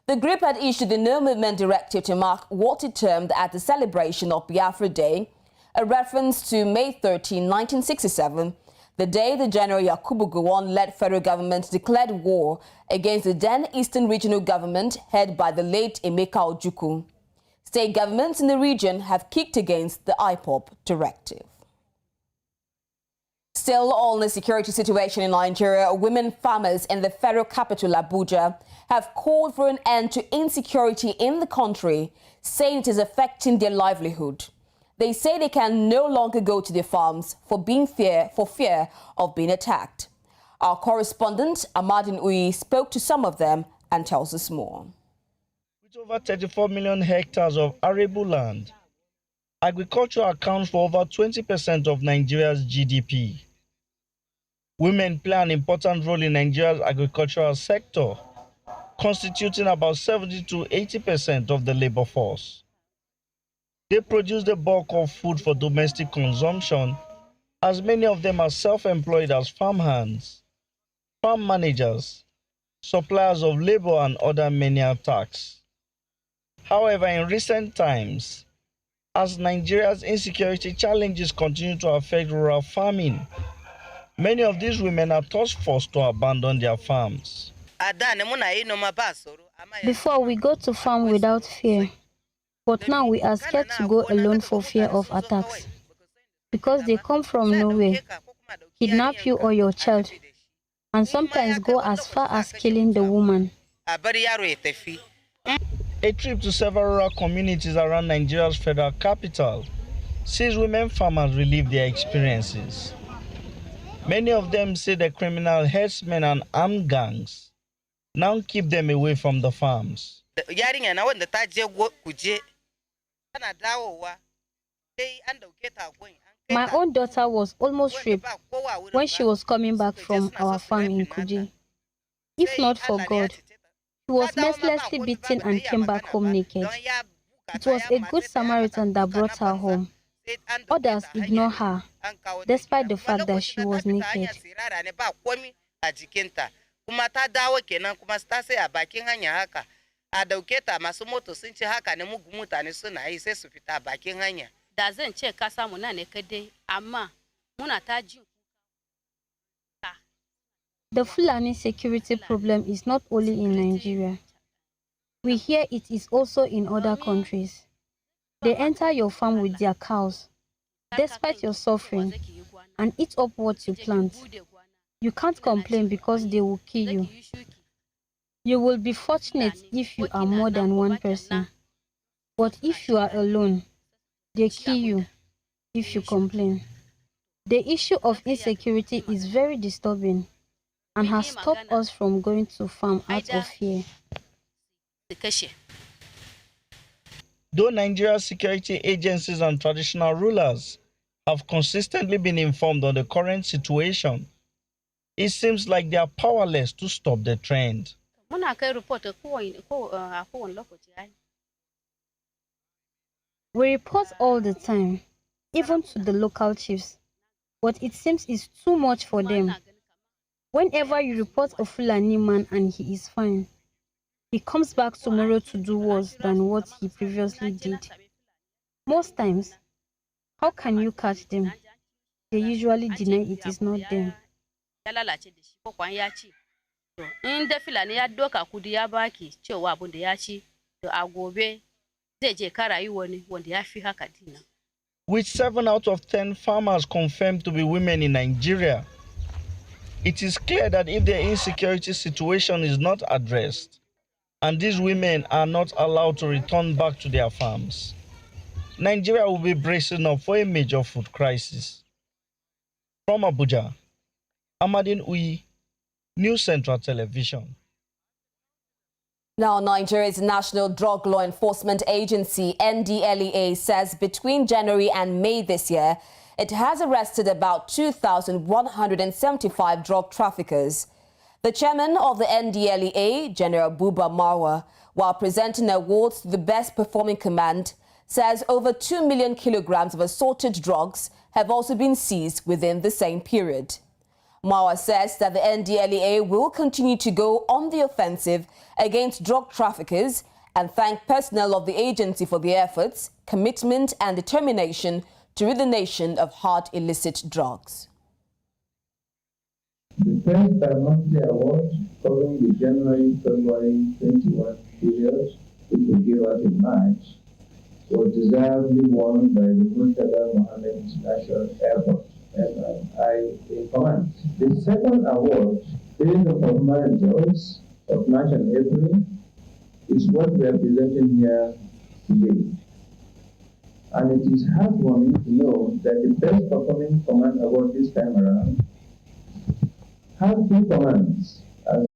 The group had issued the No Movement Directive to mark what it termed as the celebration of Biafra Day, a reference to May 13, 1967, the day the General Yakubu Gowon-led federal government declared war against the then Eastern Regional Government headed by the late Emeka Ojukwu. State governments in the region have kicked against the IPOB directive. Still on the security situation in Nigeria, women farmers in the federal capital, Abuja, have called for an end to insecurity in the country, saying it is affecting their livelihood. They say they can no longer go to their farms for fear of being attacked. Our correspondent, Amadin Uyi, spoke to some of them and tells us more. With over 34 million hectares of arable land, agriculture accounts for over 20% of Nigeria's GDP. Women play an important role in Nigeria's agricultural sector, constituting about 70 to 80% of the labor force. They produce the bulk of food for domestic consumption, as many of them are self-employed as farmhands, farm managers, suppliers of labor and other menial tasks. However, in recent times, as Nigeria's insecurity challenges continue to affect rural farming, many of these women are thus forced to abandon their farms. Before, we go to farm without fear, but now we are scared to go alone for fear of attacks, because they come from nowhere, kidnap you or your child, and sometimes go as far as killing the woman. A trip to several rural communities around Nigeria's federal capital sees women farmers relive their experiences. Many of them say the criminal herdsmen and armed gangs now keep them away from the farms. My own daughter was almost raped when she was coming back from our farm in Kuje. If not for God, she was mercilessly beaten and came back home naked. It was a good Samaritan that brought her home. Others ignore her, despite the fact that she was naked. The Fulani security problem is not only in Nigeria. We hear it is also in other countries. They enter your farm with their cows, despite your suffering, and eat up what you plant. You can't complain because they will kill you. You will be fortunate if you are more than one person. But if you are alone, they kill you if you complain. The issue of insecurity is very disturbing and has stopped us from going to farm out of fear. Though Nigeria's security agencies and traditional rulers have consistently been informed on the current situation, it seems like they are powerless to stop the trend. We report all the time, even to the local chiefs, but it seems it's too much for them. Whenever you report a Fulani man and he is fine, he comes back tomorrow to do worse than what he previously did. Most times, how can you catch them? They usually deny it is not them. With 7 out of 10 farmers confirmed to be women in Nigeria, it is clear that if their insecurity situation is not addressed, and these women are not allowed to return back to their farms, Nigeria will be bracing up for a major food crisis. From Abuja, Amadine Uyi, News Central Television. Now, Nigeria's National Drug Law Enforcement Agency, NDLEA, says between January and May this year, it has arrested about 2,175 drug traffickers. The chairman of the NDLEA, General Buba Marwa, while presenting awards to the best performing command, says over 2 million kilograms of assorted drugs have also been seized within the same period. Marwa says that the NDLEA will continue to go on the offensive against drug traffickers and thank personnel of the agency for their efforts, commitment and determination to rid the nation of hard illicit drugs. The first monthly award covering the January-February 21 period, which we gave out in March, was deservedly won by the Murtada Mohammed International Airport, MIA Command. The second award, based on performance results of March and April, is what we are presenting here today. And it is heartwarming to know that the best performing command award this time around have 2 commands as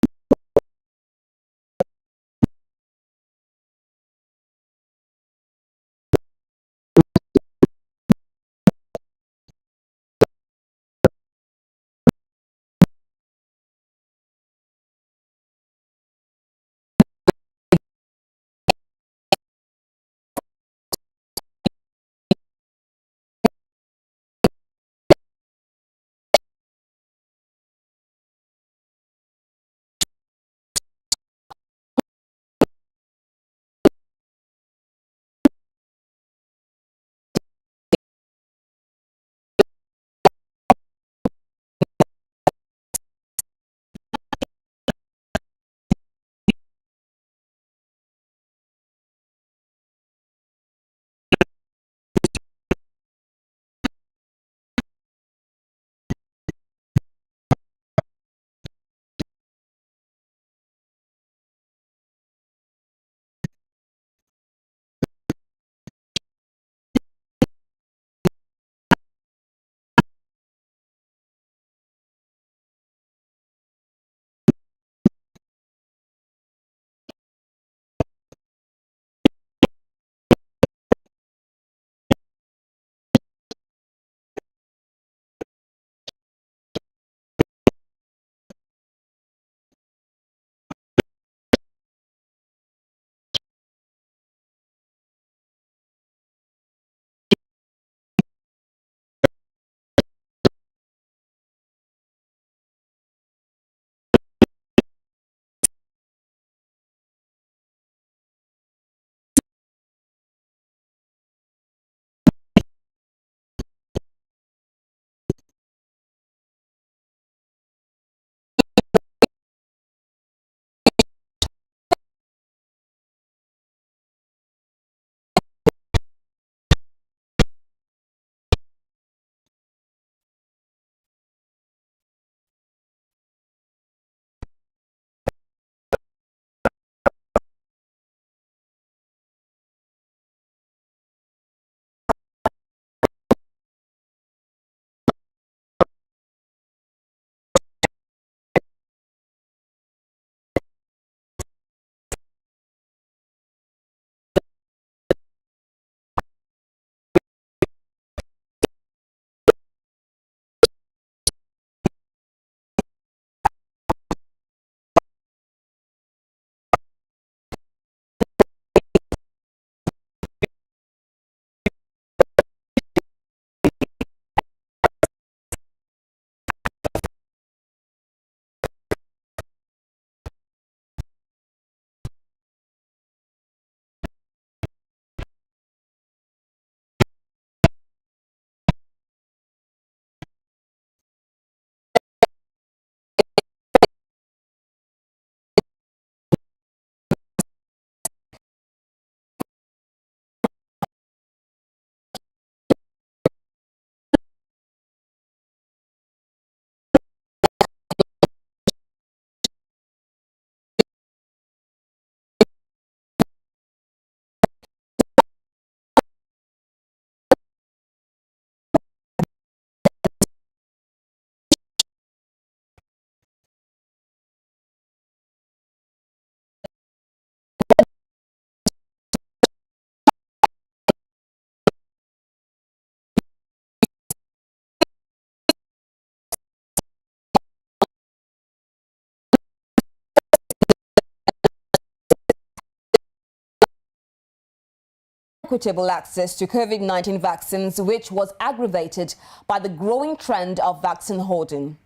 inequitable access to COVID-19 vaccines, which was aggravated by the growing trend of vaccine hoarding.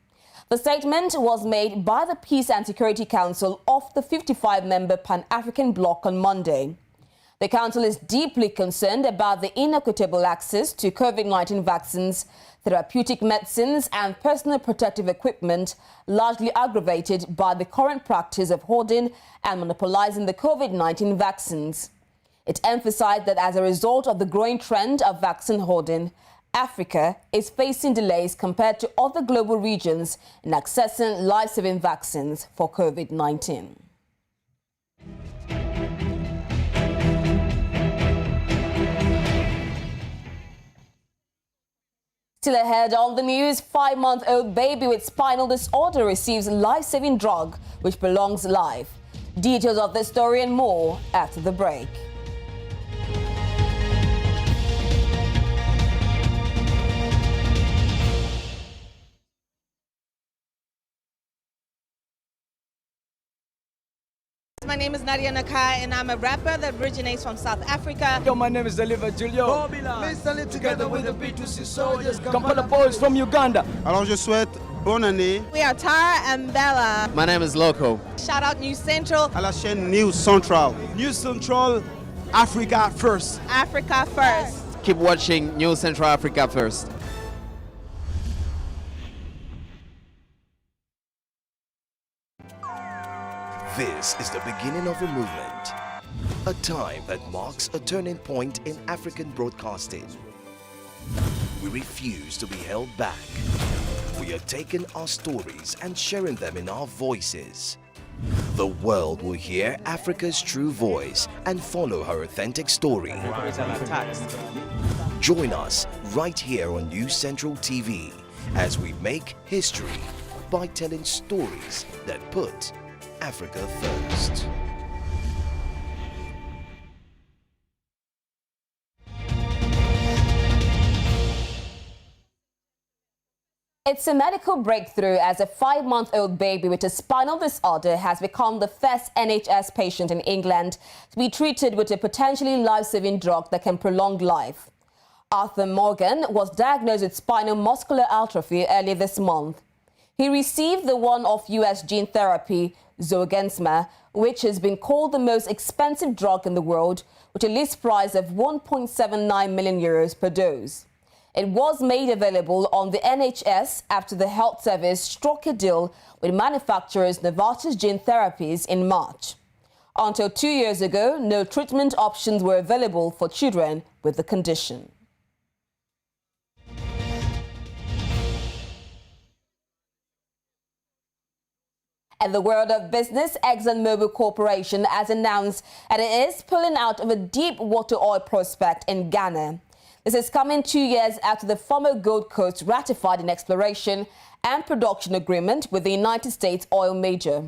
The statement was made by the Peace and Security Council of the 55-member Pan-African bloc on Monday. The council is deeply concerned about the inequitable access to COVID-19 vaccines, therapeutic medicines and personal protective equipment, largely aggravated by the current practice of hoarding and monopolizing the COVID-19 vaccines. It emphasized that as a result of the growing trend of vaccine hoarding, Africa is facing delays compared to other global regions in accessing life-saving vaccines for COVID-19. Still ahead on the news, 5-month-old baby with spinal disorder receives life-saving drug which prolongs life. Details of this story and more after the break. My name is Nadia Nakai and I'm a rapper that originates from South Africa. Yo, my name is Deliver Julio. Mentally together with the B2C soldiers. Kampala boys from Uganda. Alors je souhaite bonne année. We are Tara and Bella. My name is Loco. Shout out News Central. À la chaîne News Central. News Central, Africa first. Africa first. Keep watching News Central Africa first. This is the beginning of a movement, a time that marks a turning point in African broadcasting. We refuse to be held back. We are taking our stories and sharing them in our voices. The world will hear Africa's true voice and follow her authentic story. Join us right here on News Central TV as we make history by telling stories that put Africa first. It's a medical breakthrough as a 5-month-old baby with a spinal disorder has become the first NHS patient in England to be treated with a potentially life-saving drug that can prolong life. Arthur Morgan was diagnosed with spinal muscular atrophy earlier this month. He received the one-off US gene therapy, Zolgensma, which has been called the most expensive drug in the world, with a list price of €1.79 million per dose. It was made available on the NHS after the health service struck a deal with manufacturers Novartis Gene Therapies in March. Until 2 years ago, no treatment options were available for children with the condition. In the world of business, ExxonMobil Corporation has announced that it is pulling out of a deep water oil prospect in Ghana. This is coming 2 years after the former Gold Coast ratified an exploration and production agreement with the United States oil major.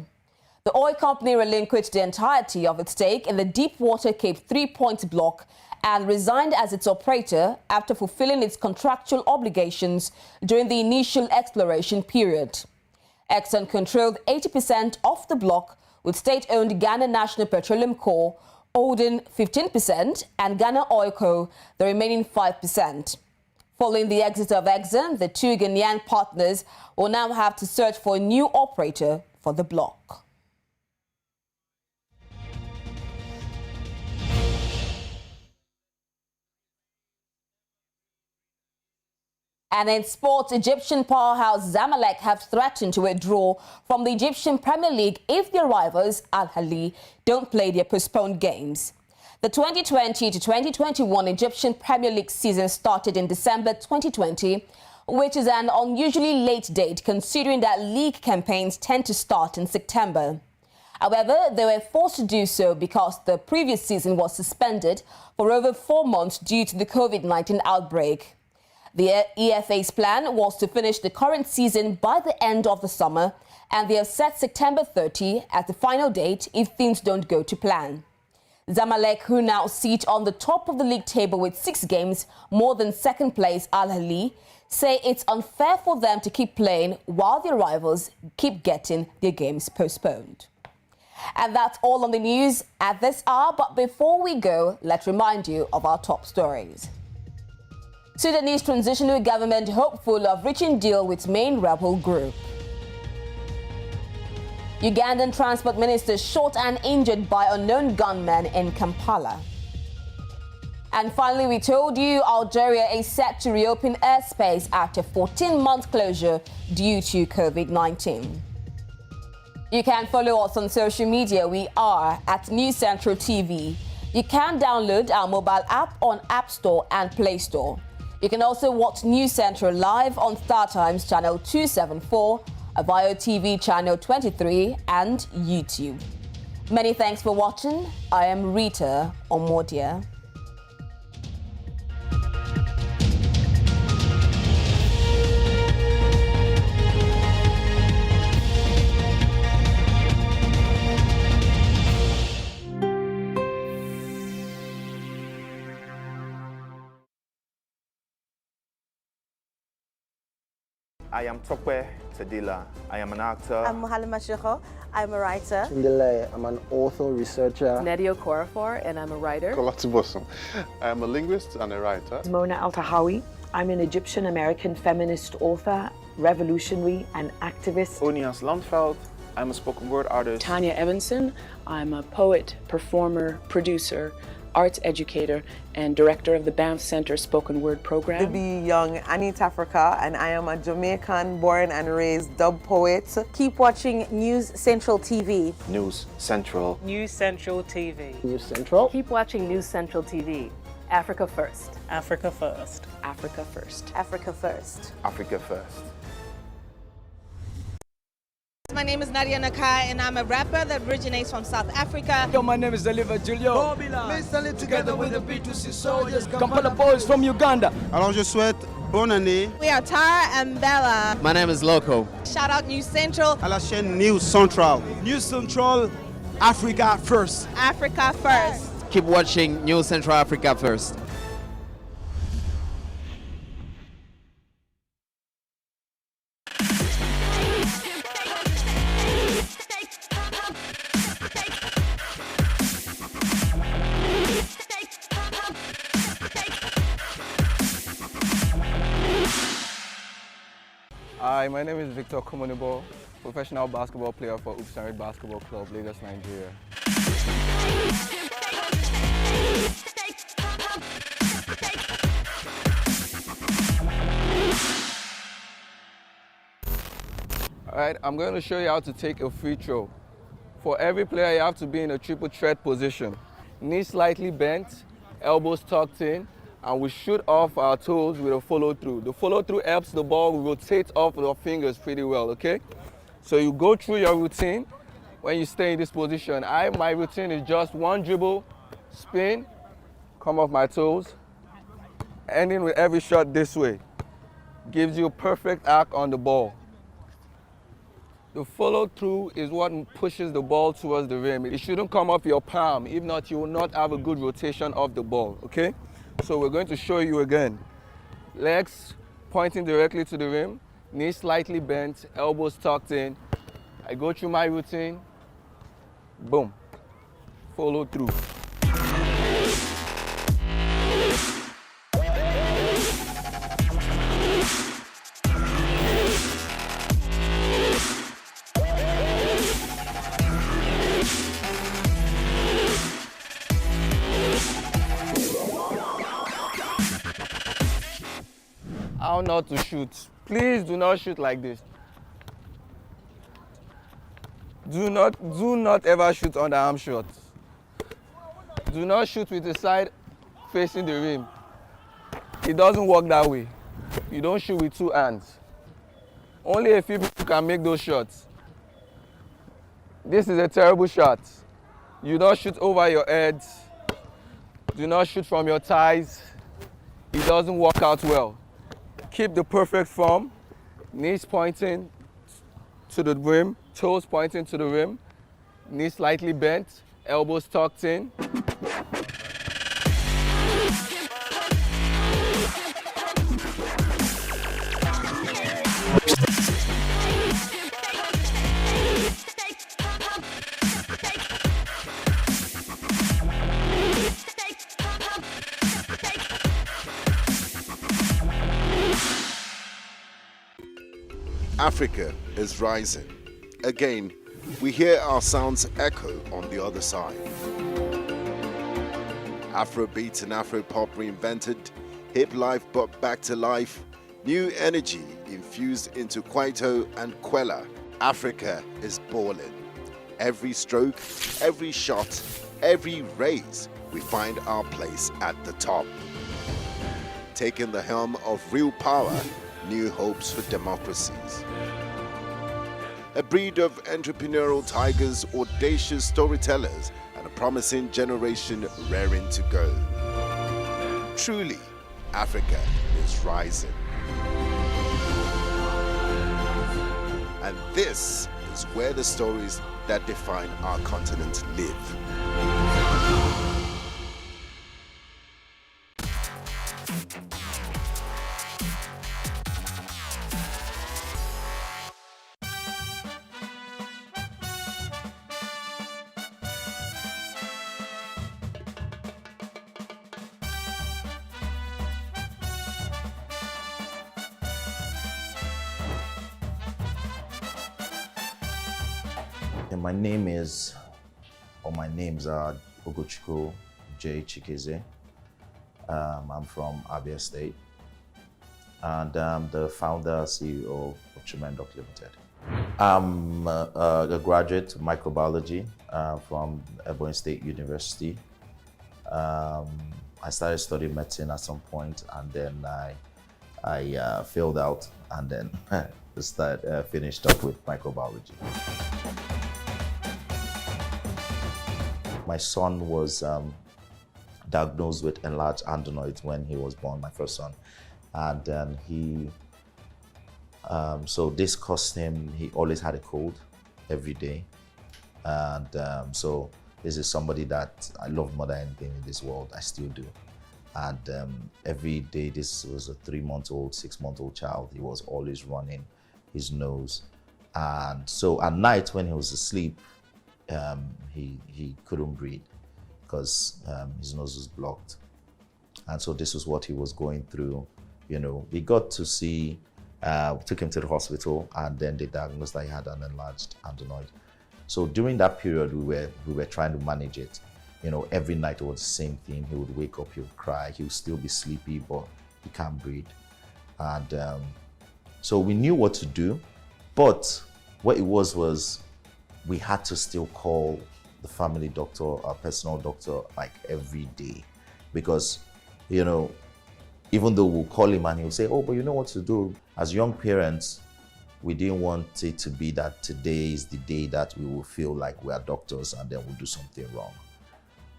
The oil company relinquished the entirety of its stake in the Deepwater Cape 3 Points block and resigned as its operator after fulfilling its contractual obligations during the initial exploration period. Exxon controlled 80% of the block, with state-owned Ghana National Petroleum Co. holding 15% and Ghana Oil Co. the remaining 5%. Following the exit of Exxon, the two Ghanaian partners will now have to search for a new operator for the block. And in sports, Egyptian powerhouse Zamalek have threatened to withdraw from the Egyptian Premier League if their rivals Al Ahly don't play their postponed games. The 2020 to 2021 Egyptian Premier League season started in December 2020, which is an unusually late date considering that league campaigns tend to start in September. However, they were forced to do so because the previous season was suspended for over 4 months due to the COVID-19 outbreak. The EFA's plan was to finish the current season by the end of the summer, and they have set September 30 as the final date if things don't go to plan. Zamalek, who now sit on the top of the league table with 6 games more than second place Al Ahly, say it's unfair for them to keep playing while their rivals keep getting their games postponed. And that's all on the news at this hour. But before we go, let's remind you of our top stories. Sudanese transitional government hopeful of reaching deal with main rebel group. Ugandan transport minister shot and injured by unknown gunmen in Kampala. And finally, we told you Algeria is set to reopen airspace after 14-month closure due to COVID-19. You can follow us on social media. We are at News Central TV. You can download our mobile app on App Store and Play Store. You can also watch News Central live on StarTimes channel 274, Avio TV channel 23, and YouTube. Many thanks for watching. I am Rita Omodia. I am Tokwe Tadila. I am an actor. I'm Halima Shekho. I'm a writer. Ndile, I'm an author, researcher. Nadia Korafor, and I'm a writer. Kolatu Bosom. I am a linguist and a writer. Mona Al-Tahawi. I'm an Egyptian-American feminist author, revolutionary and activist. Onias Landveld. I'm a spoken word artist. Tanya Evanson. I'm a poet, performer, producer, arts educator, and director of the Banff Center Spoken Word Program. To be young, Anita Africa, and I am a Jamaican born and raised dub poet. Keep watching News Central TV. News Central. News Central TV. News Central. Keep watching News Central TV. Africa first. Africa first. Africa first. Africa first. Africa first. My name is Nadia Nakai, and I'm a rapper that originates from South Africa. Yo, my name is Deliver Julio. Mentally together with the B2C soldiers. Kampala boys from Uganda. Alors je souhaite bonne année. We are Tara and Bella. My name is Loco. Shout out News Central. À la chaîne News Central. News Central, Africa first. Africa first. Keep watching News Central Africa first. Hi, my name is Victor Komonibo, professional basketball player for Oops and Red Basketball Club, Lagos, Nigeria. Alright, I'm going to show you how to take a free throw. For every player, you have to be in a triple threat position. Knees slightly bent, elbows tucked in, and we shoot off our toes with a follow-through. The follow-through helps the ball rotate off your fingers pretty well, okay? So you go through your routine when you stay in this position. My routine is just one dribble, spin, come off my toes, ending with every shot this way. Gives you a perfect arc on the ball. The follow-through is what pushes the ball towards the rim. It shouldn't come off your palm. If not, you will not have a good rotation of the ball, okay? So we're going to show you again. Legs pointing directly to the rim, knees slightly bent, elbows tucked in. I go through my routine, boom, follow through. How not to shoot. Please do not shoot like this. Do not ever shoot underarm shots. Do not shoot with the side facing the rim. It doesn't work that way. You don't shoot with two hands. Only a few people can make those shots. This is a terrible shot. You don't shoot over your head. Do not shoot from your thighs. It doesn't work out well. Keep the perfect form, knees pointing to the rim, toes pointing to the rim, knees slightly bent, elbows tucked in. Africa is rising. Again, we hear our sounds echo on the other side. Afrobeat and Afropop reinvented, hip life brought back to life, new energy infused into Kwaito and Kwela. Africa is balling. Every stroke, every shot, every raise, we find our place at the top. Taking the helm of real power, new hopes for democracies. A breed of entrepreneurial tigers, audacious storytellers, and a promising generation raring to go. Truly, Africa is rising. And this is where the stories that define our continent live. My names are Ogochukwu J. Chikeze. I'm from Abia State, and I'm the founder CEO of Tremendoc Limited. I'm a graduate of microbiology from Ebonyi State University. I started studying medicine at some point, and then I failed out, and then finished up with microbiology. My son was diagnosed with enlarged adenoids when he was born, my first son. And then so this cost him, he always had a cold every day. And so this is somebody that I love more than anything in this world, I still do. And every day, this was a 3-month-old, 6-month-old child, he was always running his nose. And so at night when he was asleep, he couldn't breathe because his nose was blocked. And so this was what he was going through. You know, we got to see, took him to the hospital, and then they diagnosed that he had an enlarged adenoid. So during that period, we were trying to manage it. You know, every night it was the same thing. He would wake up, he would cry, he would still be sleepy, but he can't breathe. And so we knew what to do, but what it was we had to still call the family doctor, our personal doctor, like every day. Because, you know, even though we'll call him and he'll say, oh, but you know what to do. As young parents, we didn't want it to be that today is the day that we will feel like we are doctors and then we'll do something wrong.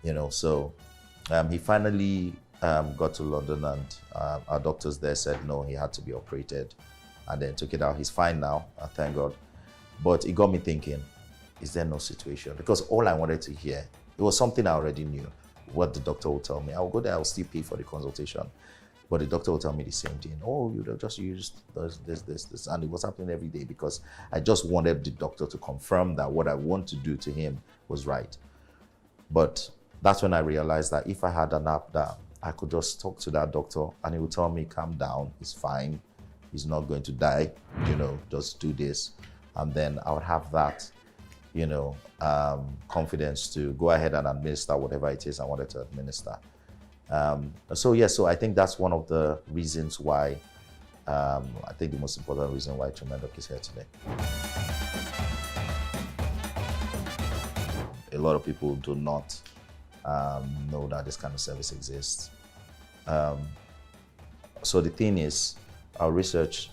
You know, so he finally got to London, and our doctors there said no, he had to be operated, and then took it out. He's fine now, thank God. But it got me thinking, is there no situation? Because all I wanted to hear, it was something I already knew, what the doctor would tell me. I'll go there, I'll still pay for the consultation. But the doctor would tell me the same thing. Oh, you just used this. And it was happening every day because I just wanted the doctor to confirm that what I want to do to him was right. But that's when I realized that if I had an app that I could just talk to that doctor and he would tell me, calm down, he's fine, he's not going to die, you know, just do this. And then I would have that, you know, confidence to go ahead and administer whatever it is I wanted to administer. So I think that's one of the reasons why, I think the most important reason why Tremendoc is here today. A lot of people do not know that this kind of service exists. So the thing is, our research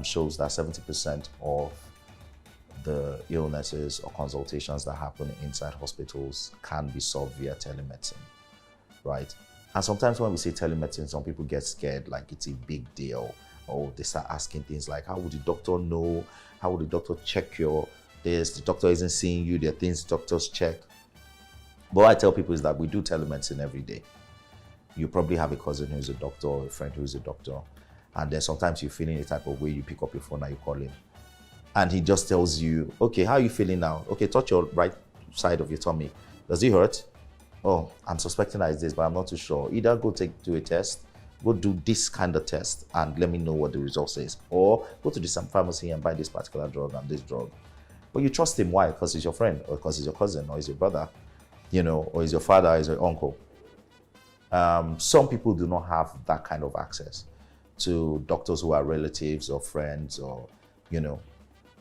shows that 70% of the illnesses or consultations that happen inside hospitals can be solved via telemedicine, right? And sometimes when we say telemedicine, some people get scared, like it's a big deal. Or they start asking things like, how would the doctor know? How would the doctor check your this? The doctor isn't seeing you, there are things doctors check. But what I tell people is that we do telemedicine every day. You probably have a cousin who's a doctor or a friend who's a doctor. And then sometimes you're feeling a type of way, you pick up your phone and you call him. And he just tells you, okay, how are you feeling now? Okay, touch your right side of your tummy. Does it hurt? Oh, I'm suspecting that it's this, but I'm not too sure. Either go do a test go do this kind of test and let me know what the result says. Or go to this pharmacy and buy this particular drug and this drug. But you trust him, why? Because he's your friend, or because he's your cousin, or he's your brother, you know, or he's your father, or he's your uncle. Some people do not have that kind of access to doctors who are relatives or friends, or, you know,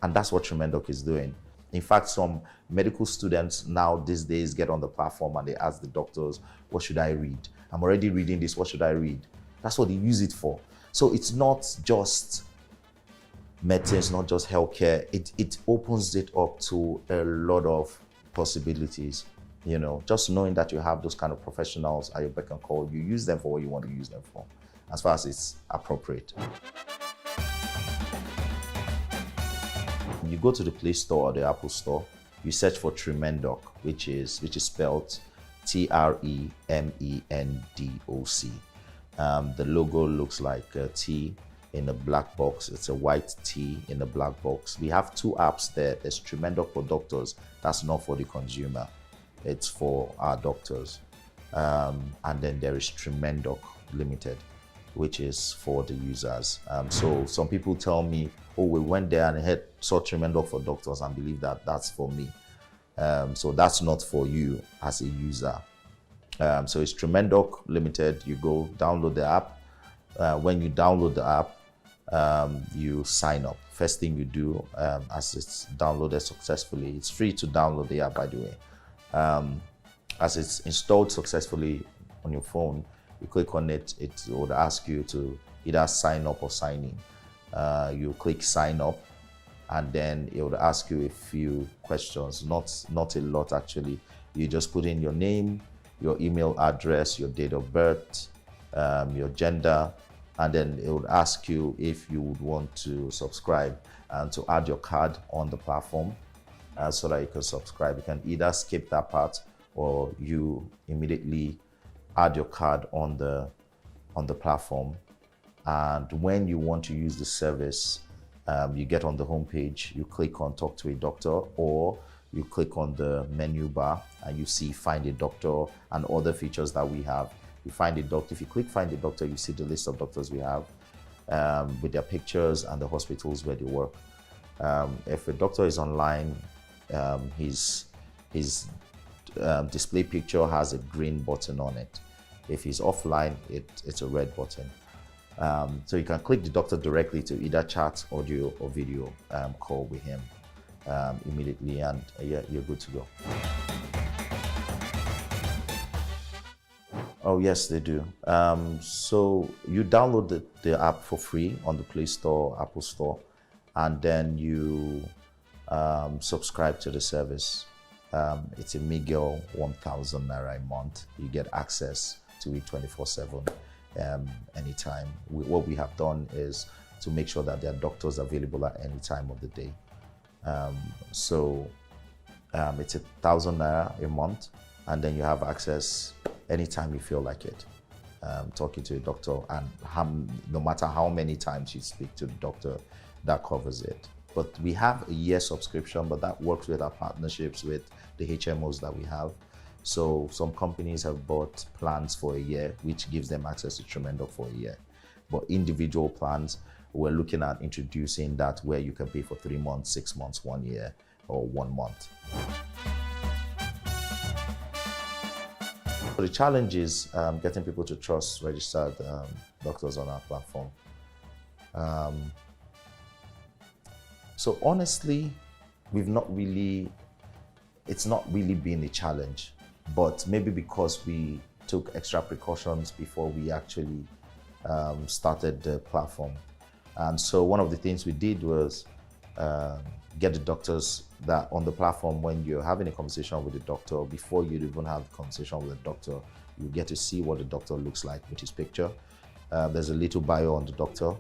and that's what Tremendoc is doing. In fact, some medical students now these days get on the platform and they ask the doctors, what should I read? I'm already reading this, what should I read? That's what they use it for. So it's not just medicine, it's not just healthcare. It opens it up to a lot of possibilities. You know, just knowing that you have those kind of professionals at your beck and call, you use them for what you want to use them for, as far as it's appropriate. You go to the Play Store or the Apple Store, you search for Tremendoc, which is spelled Tremendoc. The logo looks like a T in a black box. It's a white T in a black box. We have two apps there. There's Tremendoc for doctors. That's not for the consumer. It's for our doctors. And then there is Tremendoc Limited, which is for the users. So some people tell me, oh, we went there and saw Tremendoc for doctors and believe that that's for me. So that's not for you as a user. So it's Tremendoc Limited. You go download the app. When you download the app, you sign up. First thing you do, as it's downloaded successfully, it's free to download the app, by the way. As it's installed successfully on your phone, you click on it, it would ask you to either sign up or sign in. You click sign up, and then it would ask you a few questions, not a lot actually. You just put in your name, your email address, your date of birth, your gender, and then it would ask you if you would want to subscribe and to add your card on the platform so that you can subscribe. You can either skip that part, or you immediately add your card on the platform. And when you want to use the service, you get on the homepage, you click on Talk to a Doctor, or you click on the menu bar and you see Find a Doctor and other features that we have. You find a doctor. If you click Find a Doctor, you see the list of doctors we have with their pictures and the hospitals where they work. If a doctor is online, his display picture has a green button on it. If he's offline, it's a red button. So you can click the doctor directly to either chat, audio, or video call with him immediately, and you're good to go. Oh yes, they do. So you download the app for free on the Play Store, Apple Store, and then you subscribe to the service. It's a meager 1,000 naira a month. You get access to it 24/7, anytime. What we have done is to make sure that there are doctors available at any time of the day. It's 1,000 naira a month, and then you have access anytime you feel like it, talking to a doctor, and no matter how many times you speak to the doctor, that covers it. But we have a year subscription, but that works with our partnerships with the HMOs that we have. So some companies have bought plans for a year, which gives them access to Tremendoc for a year. But individual plans, we're looking at introducing that where you can pay for 3 months, 6 months, 1 year, or 1 month. So the challenge is getting people to trust registered doctors on our platform. So honestly, it's not really been a challenge, but maybe because we took extra precautions before we actually started the platform. And so one of the things we did was get the doctors that on the platform, when you're having a conversation with the doctor, before you even have a conversation with the doctor, you get to see what the doctor looks like with his picture. There's a little bio on the doctor.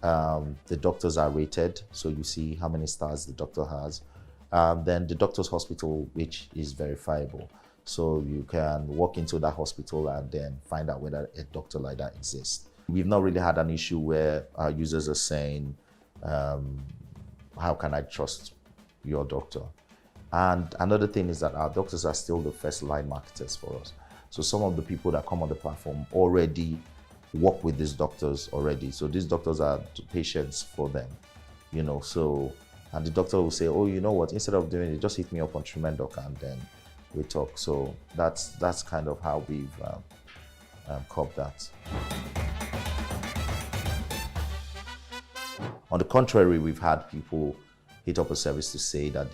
The doctors are rated, so you see how many stars the doctor has. Then the doctor's hospital, which is verifiable. So you can walk into that hospital and then find out whether a doctor like that exists. We've not really had an issue where our users are saying, how can I trust your doctor? And another thing is that our doctors are still the first line marketers for us. So some of the people that come on the platform already work with these doctors already. So these doctors are patients for them, you know. So, and the doctor will say, oh, you know what, instead of doing it, just hit me up on Tremendoc and then we talk. So that's kind of how we've coped that. On the contrary, we've had people hit up a service to say that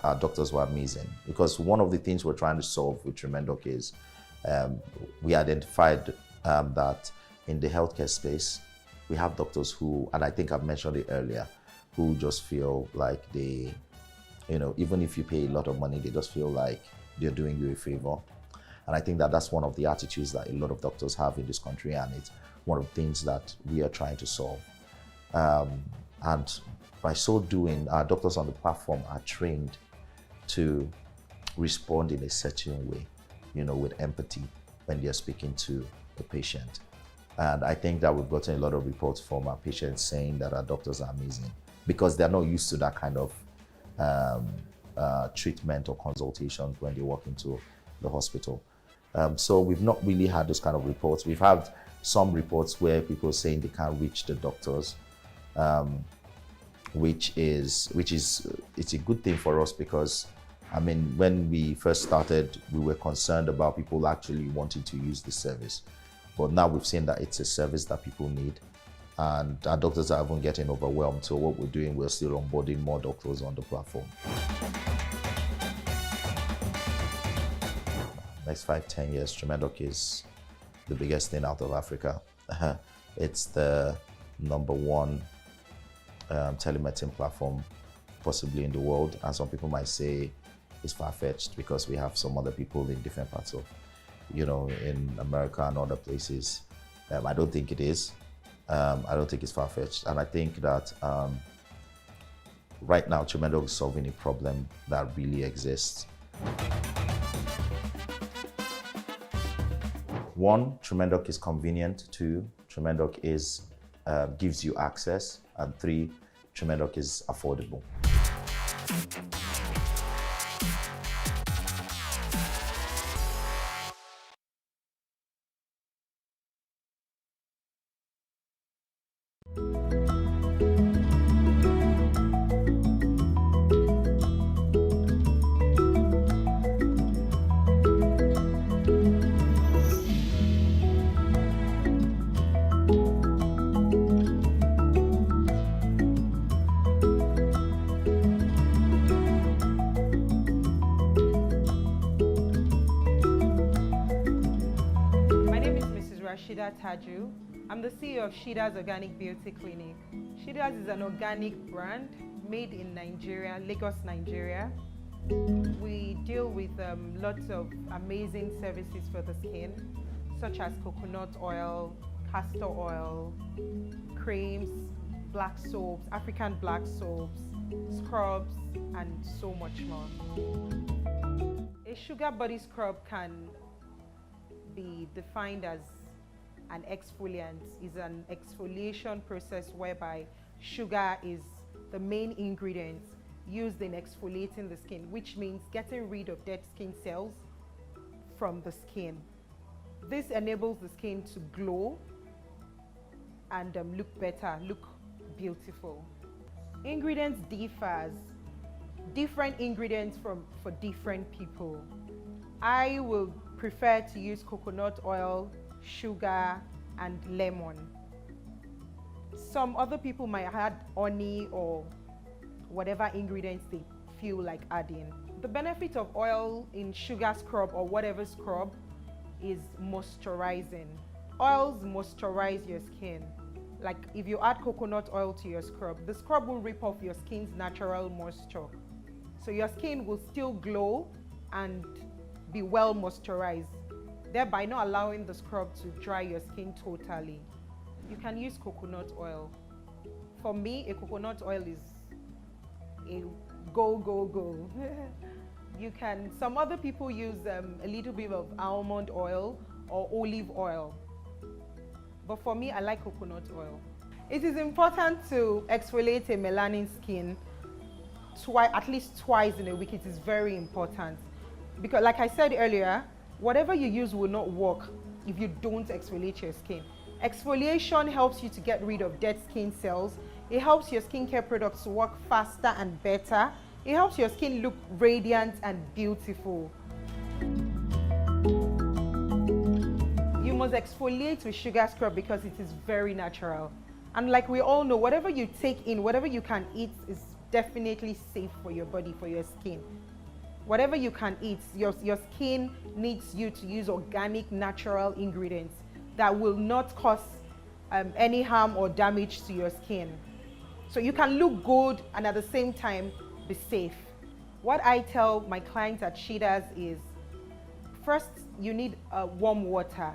our doctors were amazing, because one of the things we're trying to solve with Tremendoc is we identified that in the healthcare space, we have doctors who, and I think I've mentioned it earlier, who just feel like they, you know, even if you pay a lot of money, they just feel like they're doing you a favor. And I think that that's one of the attitudes that a lot of doctors have in this country, and it's one of the things that we are trying to solve. And by so doing, our doctors on the platform are trained to respond in a certain way, you know, with empathy when they're speaking to the patient. And I think that we've gotten a lot of reports from our patients saying that our doctors are amazing, because they're not used to that kind of treatment or consultations when they walk into the hospital. So we've not really had those kind of reports. We've had some reports where people are saying they can't reach the doctors, which is it's a good thing for us, because I mean, when we first started, we were concerned about people actually wanting to use the service. But now we've seen that it's a service that people need, and our doctors are even getting overwhelmed. So what we're doing, we're still onboarding more doctors on the platform. Next 5-10 years, Tremendoc is the biggest thing out of Africa. It's the #1 telemedicine platform possibly in the world, and some people might say it's far-fetched because we have some other people in different parts of, you know, in America and other places. I don't think it is. I don't think it's far-fetched, and I think that right now Tremendoc is solving a problem that really exists. 1, Tremendoc is convenient. 2, Tremendoc gives you access, and 3, Tremendoc is affordable. Shida Taju. I'm the CEO of Shida's Organic Beauty Clinic. Shida's is an organic brand made in Nigeria, Lagos, Nigeria. We deal with lots of amazing services for the skin, such as coconut oil, castor oil, creams, black soaps, African black soaps, scrubs, and so much more. A sugar body scrub can be defined as an exfoliant. Is an exfoliation process whereby sugar is the main ingredient used in exfoliating the skin, which means getting rid of dead skin cells from the skin. This enables the skin to glow and look better, look beautiful. Ingredients different ingredients for different people. I will prefer to use coconut oil, sugar, and lemon. Some other people might add honey or whatever ingredients they feel like adding. The benefit of oil in sugar scrub or whatever scrub is moisturizing. Oils moisturize your skin. Like if you add coconut oil to your scrub, the scrub will rip off your skin's natural moisture. So your skin will still glow and be well moisturized, thereby not allowing the scrub to dry your skin totally. You can use coconut oil. For me, a coconut oil is a go. Some other people use a little bit of almond oil or olive oil. But for me, I like coconut oil. It is important to exfoliate a melanin skin at least twice in a week. It is very important. Because like I said earlier, whatever you use will not work if you don't exfoliate your skin. Exfoliation helps you to get rid of dead skin cells. It helps your skincare products work faster and better. It helps your skin look radiant and beautiful. You must exfoliate with sugar scrub because it is very natural. And like we all know, whatever you take in, whatever you can eat is definitely safe for your body, for your skin. Whatever you can eat, your skin needs you to use organic, natural ingredients that will not cause any harm or damage to your skin. So you can look good and at the same time be safe. What I tell my clients at Shida's is, first you need warm water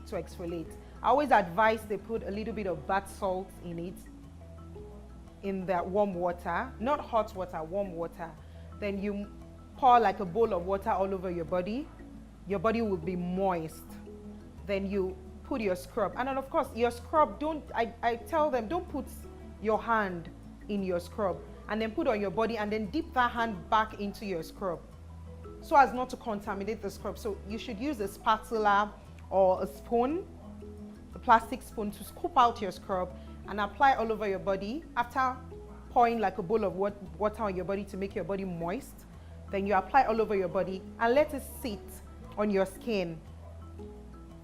to exfoliate. I always advise they put a little bit of bath salt in it, in that warm water, not hot water, warm water. Then you pour like a bowl of water all over your body. Your body will be moist. Then you put your scrub. And then of course, your scrub, I tell them, don't put your hand in your scrub and then put on your body and then dip that hand back into your scrub so as not to contaminate the scrub. So you should use a spatula or a spoon, a plastic spoon, to scoop out your scrub and apply all over your body. After pouring like a bowl of water on your body to make your body moist, then you apply all over your body and let it sit on your skin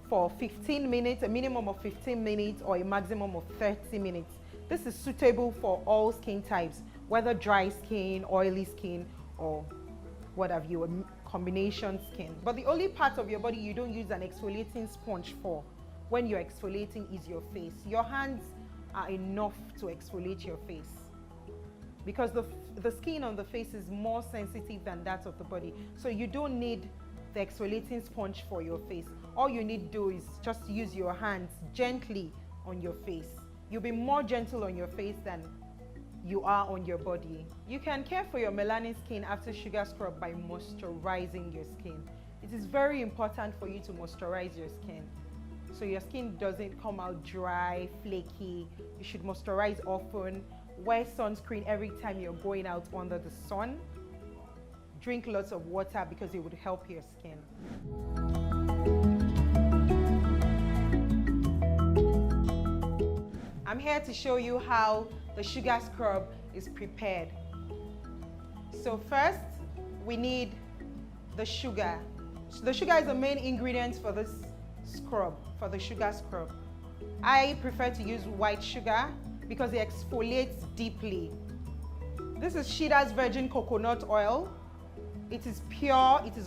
for 15 minutes, a minimum of 15 minutes or a maximum of 30 minutes. This is suitable for all skin types, whether dry skin, oily skin, or what have you, a combination skin. But the only part of your body you don't use an exfoliating sponge for when you're exfoliating is your face. Your hands are enough to exfoliate your face because the skin on the face is more sensitive than that of the body. So you don't need the exfoliating sponge for your face. All you need to do is just use your hands gently on your face. You'll be more gentle on your face than you are on your body. You can care for your melanin skin after sugar scrub by moisturizing your skin. It is very important for you to moisturize your skin so your skin doesn't come out dry, flaky. You should moisturize often. Wear sunscreen every time you're going out under the sun. Drink lots of water because it would help your skin. I'm here to show you how the sugar scrub is prepared. So first, we need the sugar. The sugar is the main ingredient for this scrub, for the sugar scrub. I prefer to use white sugar because it exfoliates deeply. This is Shida's virgin coconut oil. It is pure, it is